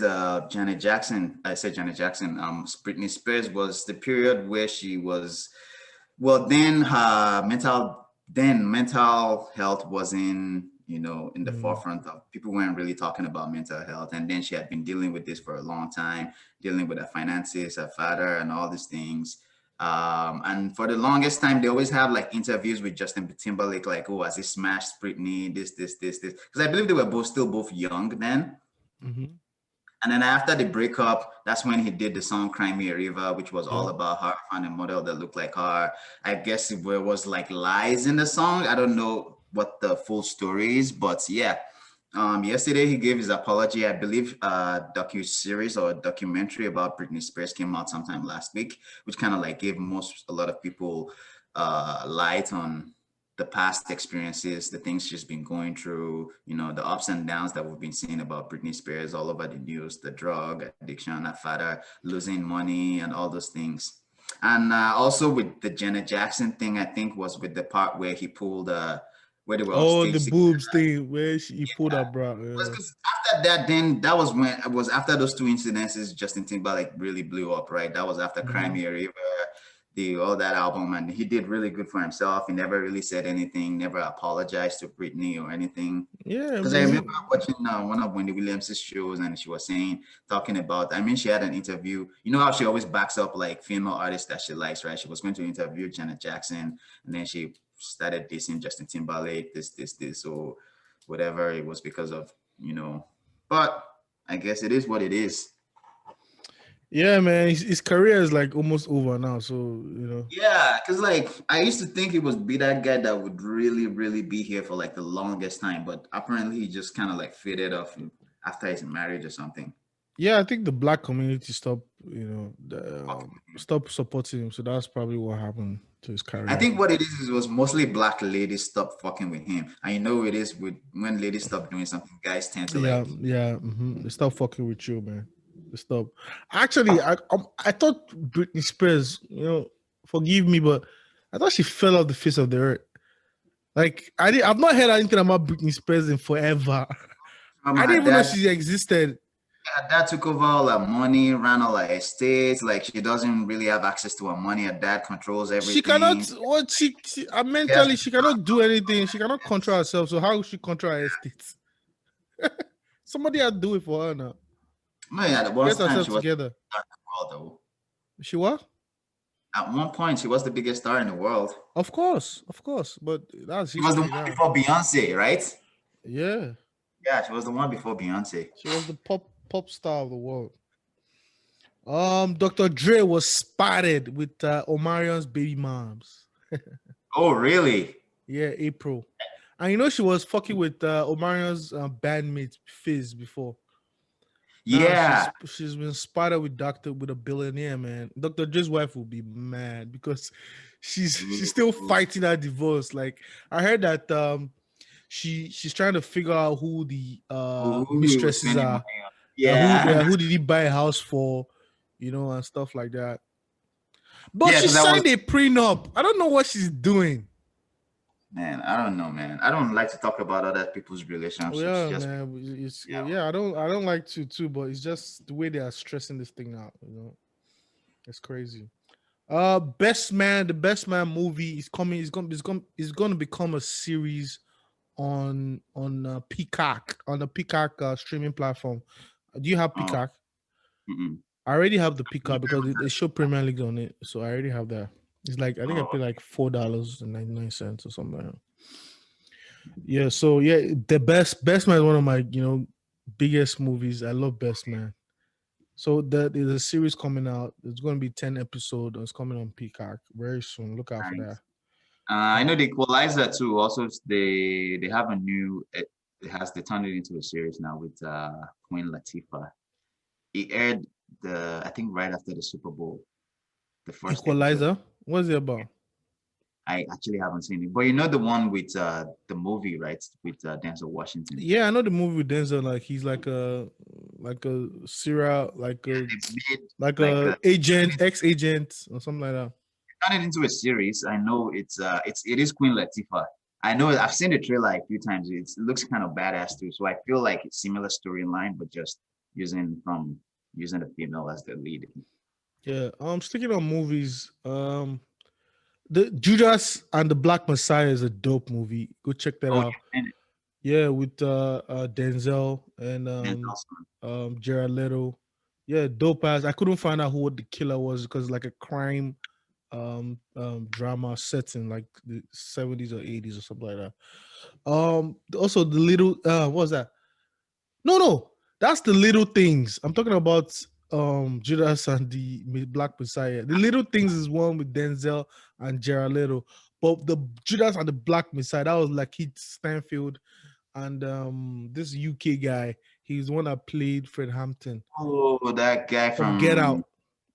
Janet Jackson, Britney Spears was the period where she was, then her mental health wasn't, in the forefront of people weren't really talking about mental health. And then she had been dealing with this for a long time, dealing with her finances, her father, and all these things. And for the longest time, they always have like interviews with Justin Timberlake, like, oh, has he smashed Britney? This. Because I believe they were still both young then. Mm-hmm. And then after the breakup, that's when he did the song Cry Me a River, which was all about her finding a model that looked like her. I guess it was like lies in the song. I don't know what the full story is, but yeah. Yesterday he gave his apology. I believe docu-series or documentary about Britney Spears came out sometime last week, which kind of like gave a lot of people light on the past experiences, the things she's been going through, the ups and downs that we've been seeing about Britney Spears all over the news, the drug addiction, her father losing money and all those things. And also with the Janet Jackson thing, I think was with the part where he pulled where they were on stage. The boobs thing where he pulled her bra. Because after that, then that was when it was after those two incidences, Justin Timberlake really blew up, right? That was after Cry Me a River, all that album, and he did really good for himself. He never really said anything, never apologized to Britney or anything. Yeah, because I remember watching one of Wendy Williams' shows, and she was talking about. I mean, she had an interview. You know how she always backs up like female artists that she likes, right? She was going to interview Janet Jackson, and then she started dissing Justin Timberlake, this, or whatever. It was because of but I guess it is what it is. Yeah, man, his career is like almost over now, so Yeah, because like I used to think he would be that guy that would really, really be here for like the longest time, but apparently he just kind of like faded off after his marriage or something. Yeah, I think the black community stopped, stopped supporting him, so that's probably what happened to his career. I think what it is was mostly black ladies stopped fucking with him. And it is when ladies stop doing something, guys tend to they stop fucking with you, man. Stop. Actually, I thought Britney Spears, forgive me, but I thought she fell off the face of the earth. Like I've not heard anything about Britney Spears in forever. I didn't even know she existed. Her dad took over all her money, ran all her estates. Like she doesn't really have access to her money. Her dad controls everything. She cannot. Mentally, she cannot do anything. She cannot control herself. So how will she control her estates? Somebody had to do it for her now. No, yeah, at one time she was together. The world, though. She what? At one point, she was the biggest star in the world. Of course, but that's she was the one before Beyonce, right? Yeah. Yeah, she was the one before Beyonce. She was the pop star of the world. Dr. Dre was spotted with Omarion's baby moms. Oh, really? Yeah, April. And you know she was fucking with Omarion's bandmate Fizz before. Now Yeah. she's been spotted with a billionaire, man. Dr. Dre's wife will be mad because she's still Ooh. fighting that divorce. Like I heard that she's trying to figure out who the Who he was mistresses spending money are. on. Yeah. Who did he buy a house for? You know, and stuff like that. But Yeah, she because I was, signed a prenup. I don't know what she's doing. man, I don't know, man. I don't like to talk about other people's relationships. Yeah, Just, man. It's yeah. I don't like to too, but it's just the way they are stressing this thing out. You know, it's crazy. The Best Man movie is coming. It's going to become a series on Peacock on the Peacock streaming platform. Do you have Oh, Peacock? mm-mm. I already have the Peacock because they show Premier League on it, so I already have that. It's like I think I Oh, pay like $4.99 or something. Like that. Yeah, so yeah, the Best Man is one of my biggest movies. I love Best Man. So there's a series coming out. It's going to be 10 episodes. It's coming on Peacock very soon. Look out for that. nice. I know the Equalizer too. Also, they have a new. They turned it into a series now with Queen Latifah. It aired I think right after the Super Bowl, the first episode. Equalizer. What's it about? I actually haven't seen it, but you know the one with the movie, right? With Denzel Washington. Yeah, I know the movie with Denzel. Like he's like a serial They made like like a agent, ex-agent or something like that. turned it into a series. I know it is Queen Latifah. I know I've seen the trailer a few times. It looks kind of badass too. So I feel like it's similar storyline, but just using the female as the lead. Yeah. Sticking on movies. The Judas and the Black Messiah is a dope movie. Go check that Oh out. yeah, and Yeah, with Denzel and Denzel's Jared Leto. Yeah, dope ass. I couldn't find out who the killer was because like a crime drama set in like the 70s or 80s or something like that. Also the little what was that? No, that's the little things. I'm talking about Judas and the Black Messiah. The little things is one with Denzel and Jared Leto. But the Judas and the Black Messiah, that was like Keith Stanfield and this UK guy. He's the one that played Fred Hampton Oh, that guy from Get from Out.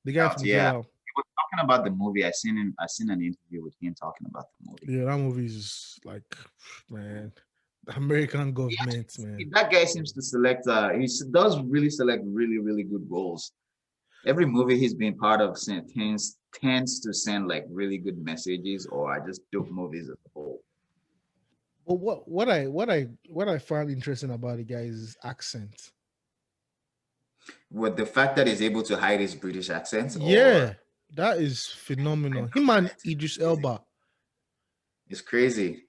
The guy Out. from Get Yeah, Out. he was talking about the movie. I seen an interview with him talking about the movie. Yeah, that movie is like, man, the American government, man. That guy seems to select. Does really select really really good roles. Every movie he's been part of tends to send like really good messages or are just dope movies as a whole. But what I find interesting about the guy is his accent. With the fact that he's able to hide his British accent, or Yeah, that is phenomenal. Him and Idris Elba. it's crazy.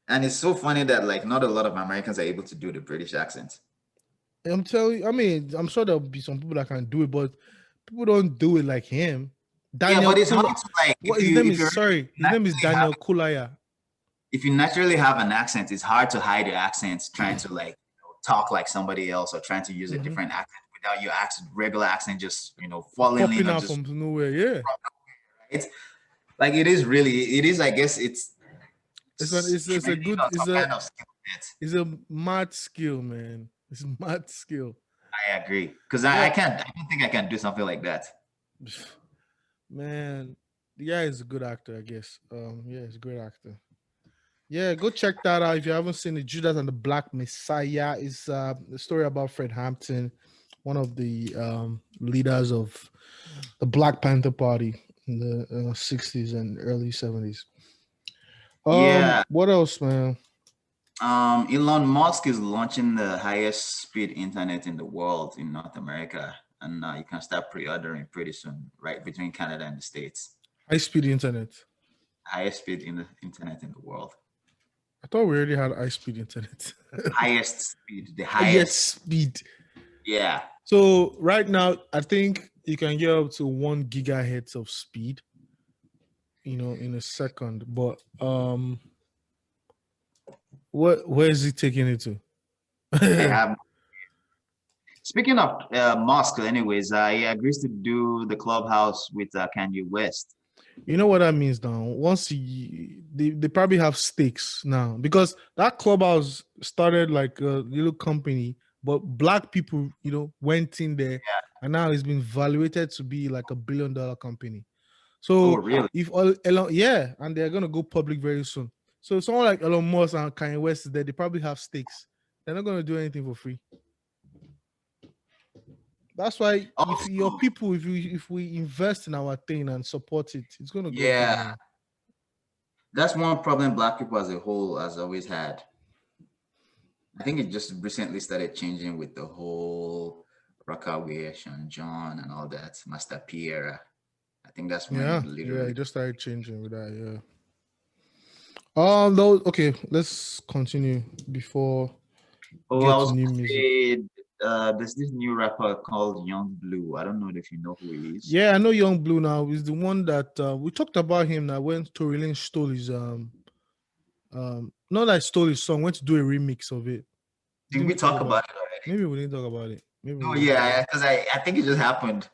And it's so funny that like not a lot of Americans are able to do the British accent. I'm telling you, I mean, I'm sure there'll be some people that can do it, but people don't do it like him. Yeah, Daniel but it's hard Kula. to like What his name is? Sorry, his name is naturally have Daniel Kulaya. if you naturally have an accent, it's hard to hide your accent trying to like talk like somebody else or trying to use a different accent without your accent, regular accent just falling in Popping or out just from nowhere. Yeah, it's like it is I guess it's it's a training good or some kind of skill set. it's a mad skill, man. It's a mad skill. I agree because Yeah. I don't think I can do something like that. Man, the guy is a good actor, I guess. Yeah, he's a great actor. Yeah, go check that out if you haven't seen it. Judas and the Black Messiah is a story about Fred Hampton, one of the leaders of the Black Panther Party in the 60s and early 70s. Yeah. What else, man? Elon Musk is launching the highest speed internet in the world in North America, and you can start pre-ordering pretty soon, right between Canada and the States. High speed internet. Highest speed in the internet in the world. I thought we already had high speed internet. Highest speed, the Highest highest. speed. Yeah. So right now, I think you can get up to 1 gigahertz of speed, in a second. But where is he taking it to? I have. Speaking of Musk, anyways, he agrees to do the clubhouse with Kanye West. You know what that means now. they probably have stakes now because that clubhouse started like a little company, but black people, went in there, and now it's been valuated to be like $1 billion company. Oh, So really? if Elon, yeah, and they're gonna go public very soon. So someone like Elon Musk and Kanye West is there, they probably have stakes. They're not gonna do anything for free. That's why if your Also, people, if we invest in our thing and support it, it's gonna go big, yeah, man. that's one problem Black people as a whole has always had. I think it just recently started changing with the whole Rockaway, Sean John, and all that, Master P era. I think that's when Yeah, it yeah, literally. it just started changing with that, yeah. Though, okay, let's continue before Oh, I get to was new gonna music. say, there's this new rapper called Young Blue. I don't know if you know who he is. Yeah, I know Young Blue now. He's the one that we talked about him now when Tory Lanez stole his not that stole his song, went to do a remix of it. Did Didn't we we talk talk about about it? it already? Maybe we didn't talk about it. Maybe Oh we didn't talk about yeah, it. because I think it just happened.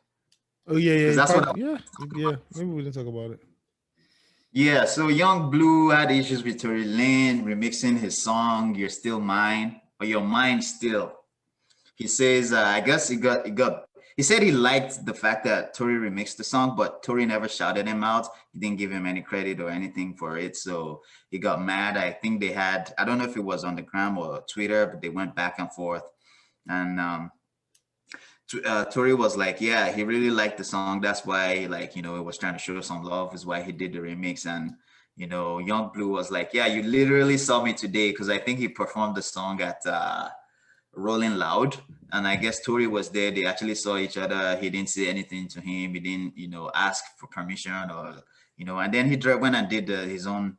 Oh yeah, Because yeah, that's what I. probably, yeah, yeah. Maybe we didn't talk about it. Yeah, so Young Blue had issues with Tory Lane remixing his song "You're Still Mine" or "You're Mine Still." He says, I guess he got. He said he liked the fact that Tory remixed the song, but Tory never shouted him out. He didn't give him any credit or anything for it, so he got mad. I think they had. I don't know if it was on the gram or Twitter, but they went back and forth, and Tory was like, yeah, he really liked the song. That's why, like, he was trying to show some love, is why he did the remix. And, Young Blue was like, yeah, you literally saw me today, because I think he performed the song at Rolling Loud. And I guess Tory was there. They actually saw each other. He didn't say anything to him. He didn't, ask for permission or, and then he went and did his own,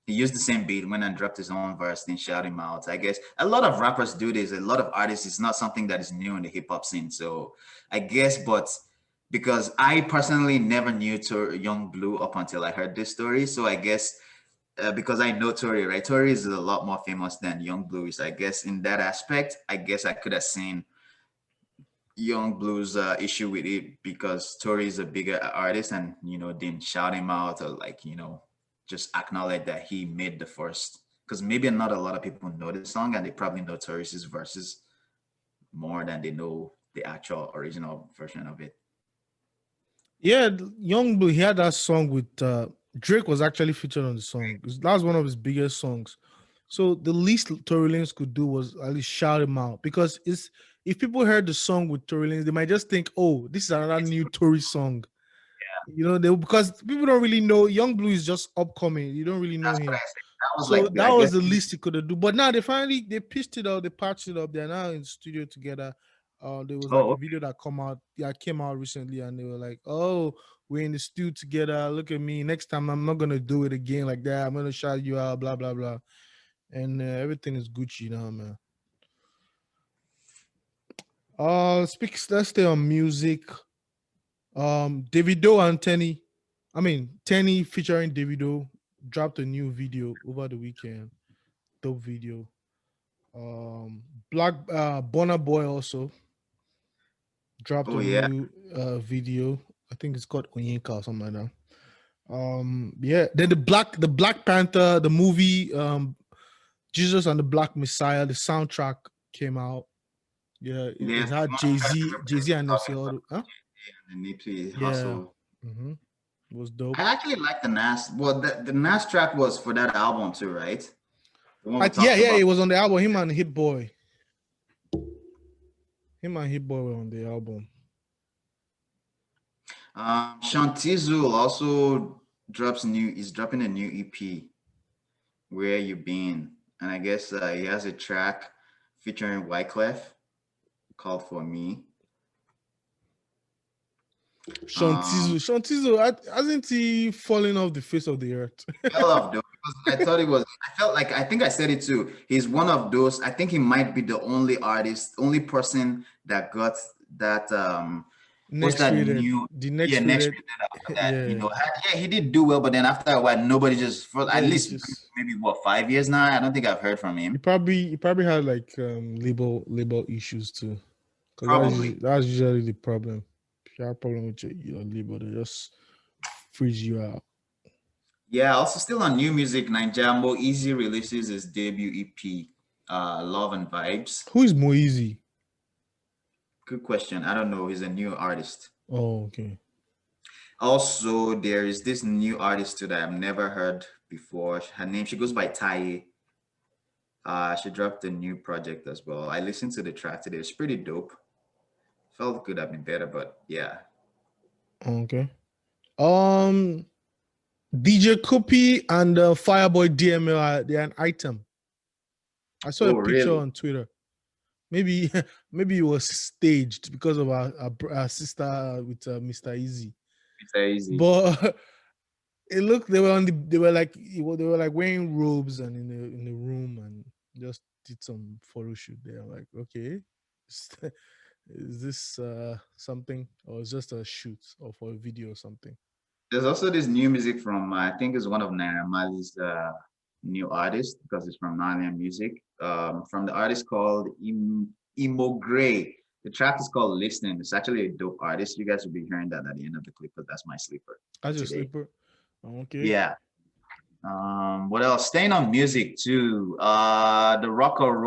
he used the same beat, went and dropped his own verse, then shout him out. I guess a lot of rappers do this. A lot of artists. It's not something that is new in the hip hop scene. So I guess, but because I personally never knew Young Blue up until I heard this story. So I guess because I know Tory, right? Tory is a lot more famous than Young Blue is. I guess in that aspect, I guess I could have seen Young Blue's issue with it because Tory is a bigger artist and didn't shout him out or like just acknowledge that he made the first, because maybe not a lot of people know the song and they probably know Tory's verses more than they know the actual original version of it. Yeah, Young Blue, he had that song with Drake was actually featured on the song. That was one of his biggest songs. So the least Tory Lanez could do was at least shout him out because if people heard the song with Tory Lanez, they might just think, oh, this is another new Tory song. Because people don't really know Young Blue is just upcoming. You don't really know That's what him. I said. That was So like, that I was guess, the least he could have do. But now they pitched it out, they patched it up. They're now in studio together. There was like oh, a video that came out recently, and they were like, "Oh, we're in the studio together. Look at me. Next time, I'm not gonna do it again like that. I'm gonna shout you out. Blah blah blah." And everything is Gucci now, man. Let's stay on music. Davido and Tenny featuring Davido dropped a new video over the weekend. Dope video. Black Burna Boy also dropped oh a yeah, new video. I think it's called Onyeka or something like that. Yeah. Then the Black Panther, the movie, Jesus and the Black Messiah, the soundtrack came out. Yeah, it yes, had Jay-Z and MC Auto. Huh? the Nipsey Yeah. Hustle. It was dope. I actually like the Nas. Well, the Nas track was for that album too, right? The one we Yeah, talked about. it was on the album. Him and Hit Boy. Him and Hit Boy were on the album. Shantizu also is dropping a new EP, Where You Been? And I guess he has a track featuring Wyclef called For Me. Shantizo, hasn't he fallen off the face of the earth? Fell off though, because I thought it was, I felt like, I think I said it too. He's one of those, I think he might be the only person that got that, what's Next that rated. new, The next next rated. after that, he did do well, but then after a while, nobody just, for at least maybe 5 years now, I don't think I've heard from him. He probably had like label issues too. Probably. That's usually the problem. If you have a problem with your label, they just freeze you out. Yeah, also still on new music, Nigeria Easy releases his debut EP, Love and Vibes. Who is Moeezy? Good question. I don't know. He's a new artist. Oh, okay. Also, there is this new artist too that I've never heard before. Her name, she goes by Tai. She dropped a new project as well. I listened to the track today. It's pretty dope. Felt could have been better, but yeah. Okay. DJ Kopi and Fireboy DML they're an item. I saw a Oh, picture really? on Twitter. Maybe maybe it was staged because of our sister with Mr. Easy. It's easy. But it looked they were they were like wearing robes and in the room and just did some photo shoot there. I'm like, okay, is this something or is just a shoot or for a video or something? There's also this new music from I think it's one of Naira Marley's new artists because it's from Nigerian music. From the artist called Emo Grae. The track is called Listening. It's actually a dope artist. You guys will be hearing that at the end of the clip, but that's my sleeper. That's your today. sleeper. Okay. Yeah. What else? Staying on music too. The Rock and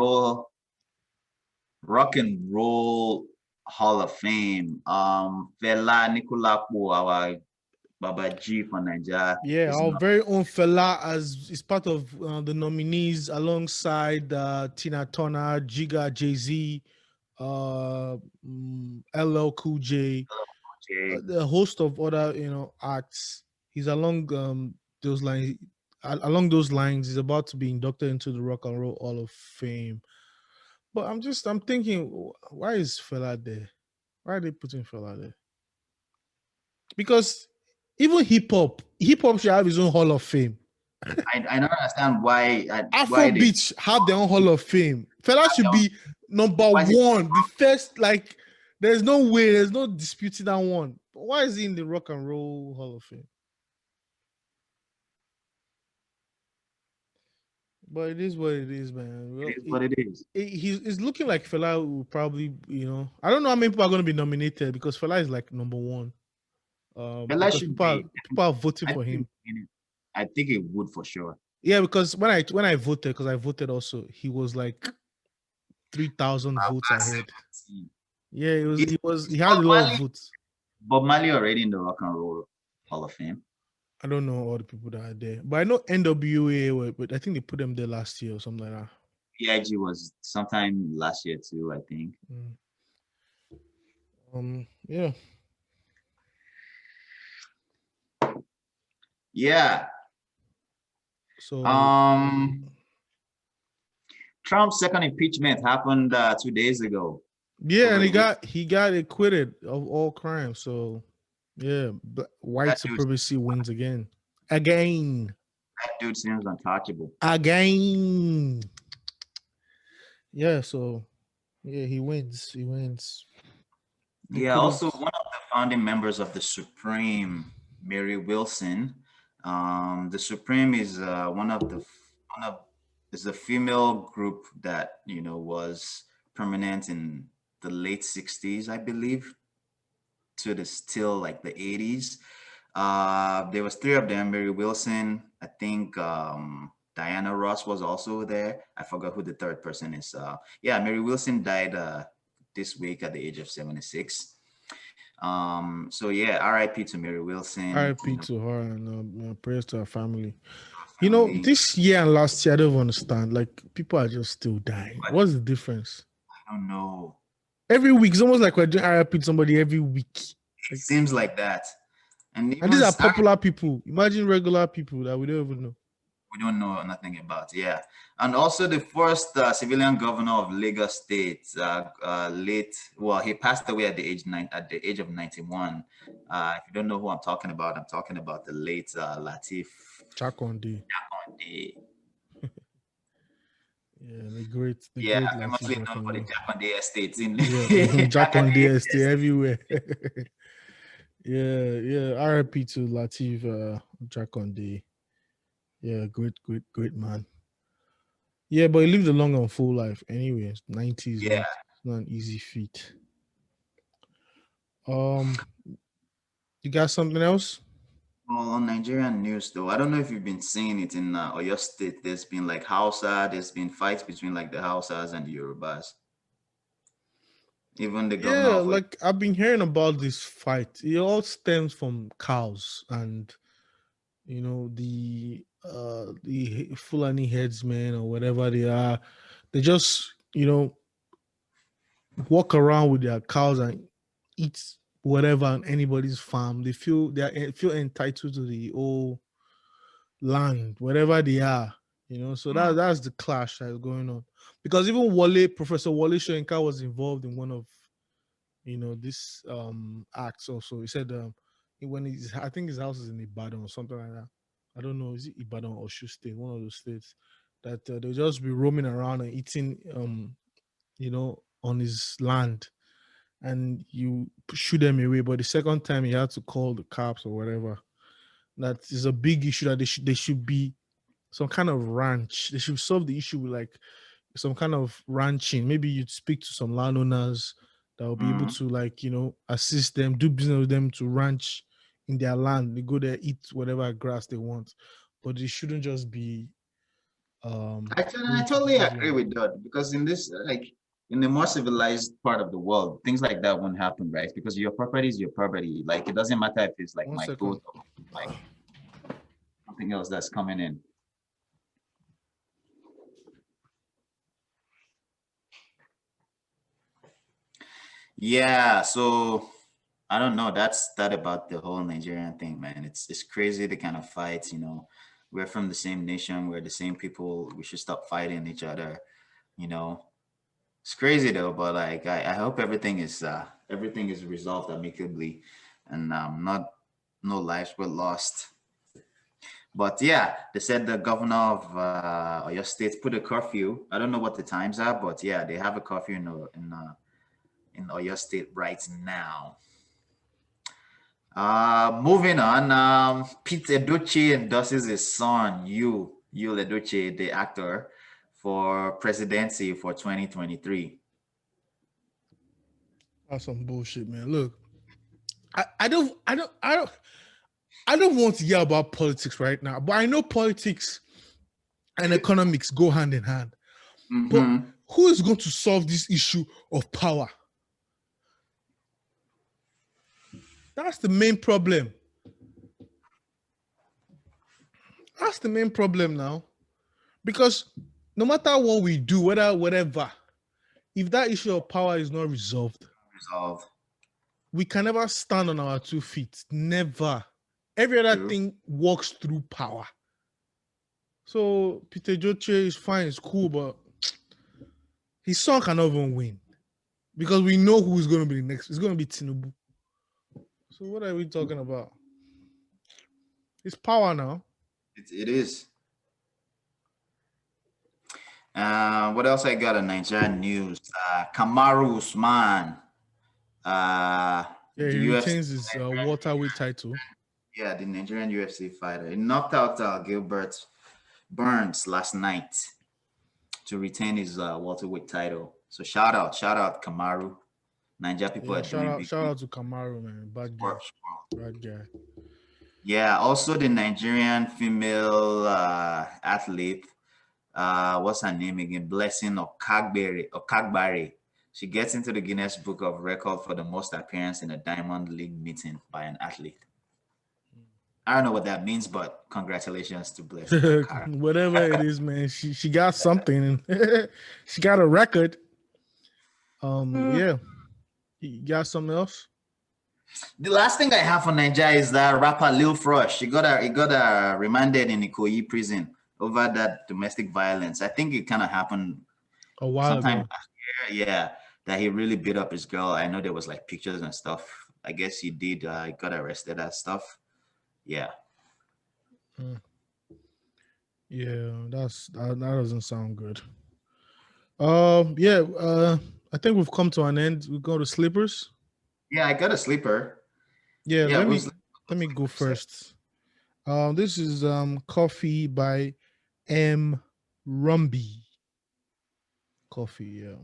Roll Hall of Fame. Fela Nikulapo, our Baba G for Nigeria. Yeah, our very own Fela as is part of the nominees alongside Tina Turner, Jiga, Jay-Z, LL Cool J, the host of other acts. He's along those lines. Along those lines, he's about to be inducted into the Rock and Roll Hall of Fame. But I'm thinking, why is Fela there? Why are they putting Fela there? Because even hip hop should have his own Hall of Fame. I don't understand why. Afrobeats have their own Hall of Fame. Fela should be number one, the first. Like, there's no way, there's no disputing that one. But why is he in the Rock and Roll Hall of Fame? But it is what it is, man. Well, it is what it is. He's looking like Fela will probably, I don't know how many people are going to be nominated because Fela is like number one. Because people are voting for him. I think it would for sure. Yeah, because when I voted, because I voted also, he was like 3,000 votes ahead. Yeah, he had a lot of votes. Bob Marley already in the Rock and Roll Hall of Fame. I don't know all the people that are there, but I know NWA, but I think they put them there last year or something like that. PIG was sometime last year too, I think. Yeah. Yeah. So Trump's second impeachment happened 2 days ago. Yeah, and he got acquitted of all crimes. So yeah, white supremacy wins again. That dude seems untouchable. Again. Yeah, so yeah, he wins. Yeah, also one of the founding members of the Supreme, Mary Wilson. The Supreme is is a female group that was prominent in the late 60s, I believe, to the still like the 80s. There was three of them: Mary Wilson, I think Diana Ross was also there. I forgot who the third person is. Yeah, Mary Wilson died this week at the age of 76. So yeah, R.I.P. to Mary Wilson. R.I.P. to her, and prayers to her family. This year and last year, I don't understand. Like, people are just still dying. What's the difference? I don't know. Every week, it's almost like we're doing R.I.P. to somebody every week. It seems like that. And these are popular people. Imagine regular people that we don't even know. We don't know nothing about. Yeah. And also the first civilian governor of Lagos State, he passed away at the age of 91. If you don't know who I'm talking about the late Lateef Jakonde. Yeah, the great famously known for the Jakonde estates in Jakonde estate everywhere. Yeah. R.I.P. to Lateef Jakonde. Yeah, great man. Yeah, but he lived a long and full life. Anyway, 90s. Yeah, it's not an easy feat. You got something else? Well, on Nigerian news, though, I don't know if you've been seeing it in Oyo State. There's been like Hausa, there's been fights between like the Hausas and the Yorubas. Even the governor Yeah, of Oyo. like I've been hearing about this fight. It all stems from cows and the Fulani headsmen or whatever they are. They just walk around with their cows and eat whatever on anybody's farm. They feel entitled to the whole land, wherever they are. So Mm. that's the clash that's going on. Because even Professor Wale Soyinka was involved in one of this acts also. He said I think his house is in Ibadan or something like that. I don't know, is it Ibadan or Oshu State, one of those states, that they'll just be roaming around and eating on his land, and you shoot them away. But the second time he had to call the cops or whatever. That is a big issue that they should be some kind of ranch. They should solve the issue with like some kind of ranching. Maybe you'd speak to some landowners that will be able Mm. to like assist them, do business with them to ranch in their land. They go there, eat whatever grass they want, but it shouldn't just be I going to totally people's agree land. with that because in this, like in the more civilized part of the world, things like that won't happen, right? Because your property is your property. Like it doesn't matter if it's like One my second. goat or like something else that's coming in. Yeah, so I don't know. That's that about the whole Nigerian thing, man. It's crazy the kind of fights, We're from the same nation, we're the same people. We should stop fighting each other, you know. It's crazy though, but like I hope everything is resolved amicably and not no lives were lost. But yeah, they said the governor of Oyo State put a curfew. I don't know what the times are, but yeah, they have a curfew in Oyo State right now. Moving on, Pete Edochie endorses his son, Yul Edochie, the actor, for presidency for 2023. That's some bullshit, man. Look, I don't want to hear about politics right now, but I know politics and economics go hand in hand. But Mm-hmm. who is going to solve this issue of power? That's the main problem. That's the main problem now. Because no matter what we do, whatever, if that issue of power is not resolved, Resolved. we can never stand on our 2 feet. Never. Every other True. thing works through power. So Peter Joche is fine, it's cool, but his son cannot even win. Because we know who's going to be the next. It's going to be Tinubu. So what are we talking about? It's power now. It is. What else I got on Nigerian news? Kamaru Usman, Yeah, the he UFC, retains his welterweight title. yeah, the Nigerian UFC fighter. He knocked out Gilbert Burns last night to retain his welterweight title. So shout out Kamaru. Nigeria people Yeah, are shout doing out, big shout things. out to Kamaru, man. Bad guy. Bad guy. Yeah, also the Nigerian female athlete, what's her name again? Blessing Okagbare. She gets into the Guinness Book of Record for the most appearance in a Diamond League meeting by an athlete. I don't know what that means, but congratulations to Blessing Okara. Whatever it is, man. She got something. She got a record. Yeah. You got something else? The last thing I have for Nigeria is that rapper Lil Frosh. He got remanded in Ikoyi prison over that domestic violence. I think it kind of happened A while sometime ago. last year. Yeah, that he really beat up his girl. I know there was like pictures and stuff. I guess he did. He got arrested and stuff. Yeah. Mm. Yeah, that doesn't sound good. Yeah, I think we've come to an end. We go to slippers. Yeah, I got a sleeper. Yeah, Yeah, let me go first. This is coffee by M. Rumby. Coffee, yeah.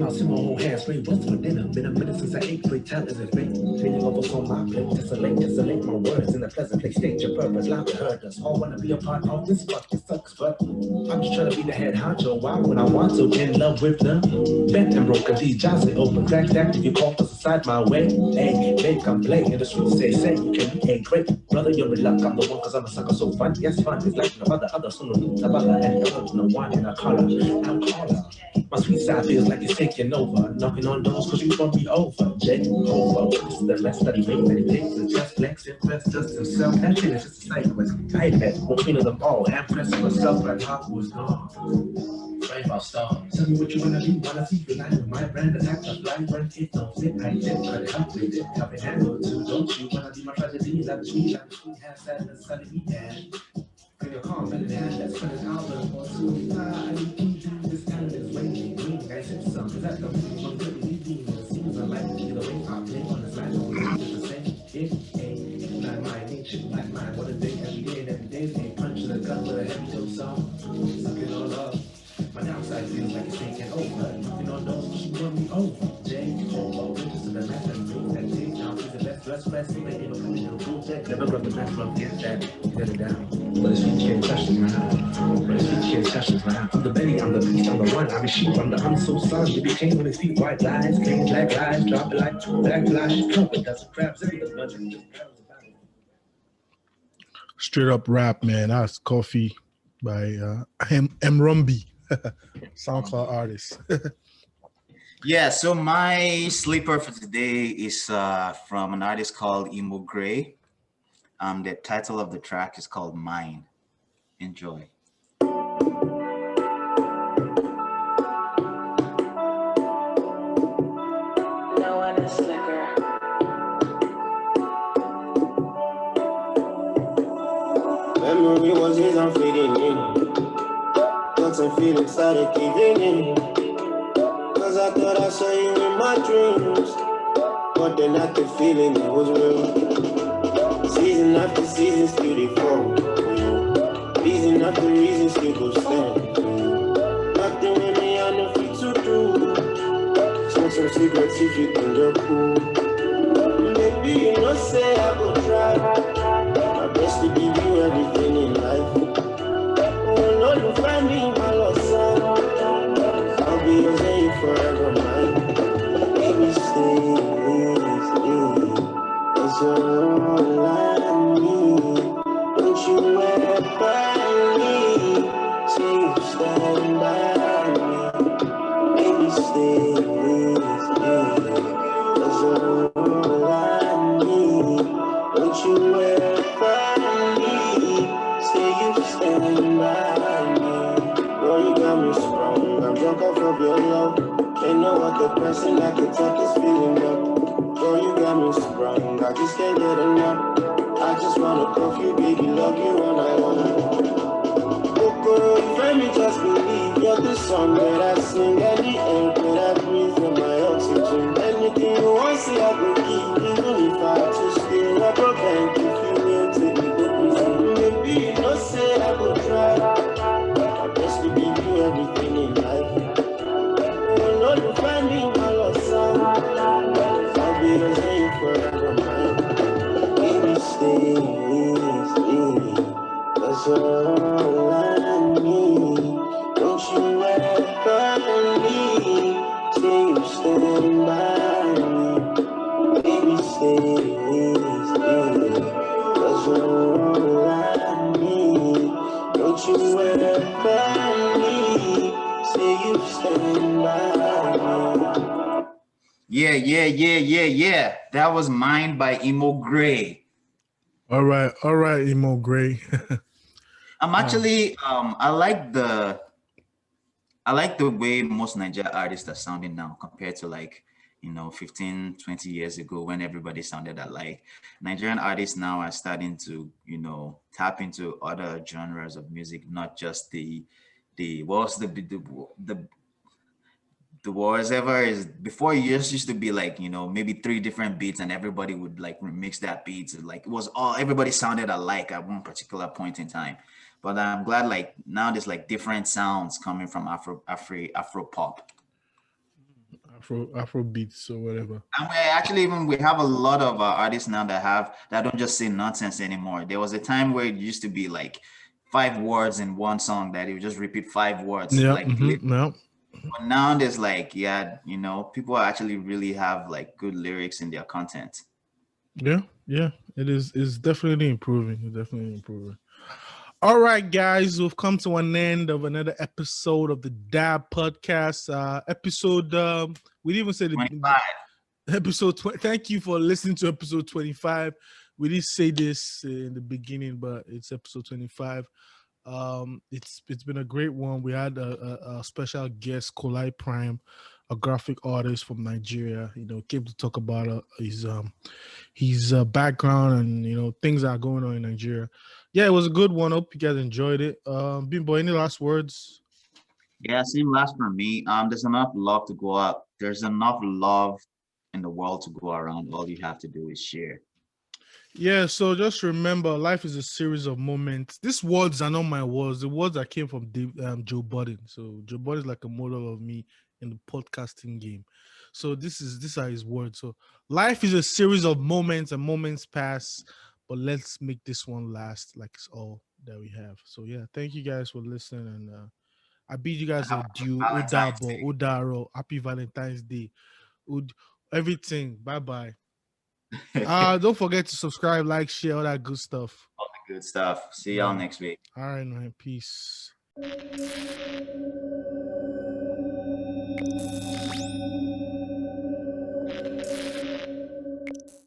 out, see my whole hair straight. What's for dinner? Been a minute since I ate. Great talent is great. Feeling over on my plate. Tessellate my words in a pleasant place. State your purpose, loud to heard us. All wanna be a part of this fuck. It sucks, but I'm just trying to be the head honcho. Why would I want to? In love with the bent and broken D. Jolly open crack stack. If you call us aside my way. Hey, babe, come play. In the streets say you can be a great brother. You're in luck. I'm the one cause I'm a sucker so fun. Yes, fun is like no other. So no other and no one in a collar. I'm caller. My sweet side feels like it's taking over. Knocking on doors cause you won't be over. Over. This is the mess that he made. That he takes and just flex and press just himself. That thing is just a side quest. I bet queen of them all. And pressing myself like Hawk was gone. Rainbow star. Tell me what you wanna do. Wanna see the line with my brand attack the fly when it don't fit. I did try to help with it. Help it handle too. Don't you wanna be my tragedy? Like me has sadness, sunny me and bring a calm in the hand that's put an album or two. I need this time is waiting. I said some. Is that the one that we need? It seems I like to get away. I play on this line. It's the same. It ain't not my nature. Like mine. What a day every day. They punch the gun with a heavy dose song. Suck it all up. My downside feels like it's taking over. Knocking on doors, pushing me over. J. Hobo, just to the left and move that J. Now he's the best dressed, they ain't no coming to prove that. Never rub the best from get that, get it down. But his feet can't touch the ground. But his feet can't touch the ground. I'm the Betty, I'm the beast, I'm the one. I'm the sheep, I'm the unso son. You became when his feet white lies, clean black lies, drop it like black flies. Covered, that's a crabs in the budget. Straight up rap, man. That's Coffee by M. Rumby, SoundCloud artist. Yeah, so my sleeper for today is from an artist called Grae. The title of the track is called Mine. Enjoy. No one is slicker. Memory was his, I'm fading in. Thoughts and feelings started giving in. Cause I thought I saw you in my dreams. But then I could feel it was real. Season after season, still they fall for you. Reason after reason, still go stand for you. Nothing with me, I know fit to do. Smoke some cigarettes if you think you're cool. Baby, you know say I go try my best to give you everything in life. Oh no, you find me my lost son. I'll be your saint forever, mine. Baby, stay. Cause you're all I need. Don't you ever leave. Say you stand by me. Baby, stay. Cause you're all I need. Don't you ever leave. Say you stand by me. Girl, you got me sprung. I'm drunk off of your love. Ain't no other person that could take this feeling up. Girl, you got me sprung. I just can't get enough. I just wanna cuff you, baby, love you all night long. Kokoro, you find me just believe. You're the song that I sing and the air that I breathe. You're my oxygen. Anything you want, see I go keep. Even if I have to stay, I go bank if you will take me go prison. Maybe you know say I go try my best to give you everything in life. Oh no, you find me my lost son. I'll be your saint forever, mine. Baby, stay. Cause you're all I need. Don't you ever leave. Say you stand by me. Baby, stay. Cause you're all I need. Don't you ever leave. Say you stand by me. Yeah. That was Mine by Grae. All right, Emo Grae. I'm actually I like the way most Nigerian artists are sounding now compared to 15, 20 years ago when everybody sounded alike. Nigerian artists now are starting to, tap into other genres of music, not just the whatever is before. It just used to be maybe 3 different beats and everybody would remix that beat. It was all, everybody sounded alike at one particular point in time. But I'm glad now there's different sounds coming from Afro pop. Afro beats or whatever. And we have a lot of artists now that don't just say nonsense anymore. There was a time where it used to be like 5 words in one song that you just repeat 5 words Yeah, like. yeah, But now there's like, people actually really have like good lyrics in their content. yeah. It is. It's definitely improving. It's definitely improving. All right, guys, we've come to an end of another episode of the Dab Podcast. Episode we didn't even say the 25. episode 20. Thank you for listening to episode 25. We didn't say this in the beginning, but it's episode 25. It's been a great one. We had a special guest, Kolai Prime, a graphic artist from Nigeria. Came to talk about his background and things that are going on in Nigeria. Yeah, it was a good one. Hope you guys enjoyed it. Bimbo, any last words? Yeah, same last for me. There's enough love to go up. There's enough love in the world to go around. All you have to do is share. Yeah, so just remember, life is a series of moments. These words are not my words. The words that came from Joe Budden. So Joe Budden is like a model of me in the podcasting game. So these are his words. So life is a series of moments, and moments pass, but let's make this one last like it's all that we have. So yeah, thank you guys for listening, and I bid you guys adieu. Valentine's Odabo, Day. Odaro, happy Valentine's Day. Everything. Bye. Don't forget to subscribe, like, share, all that good stuff. All the good stuff. See y'all next week. All right, man. Peace.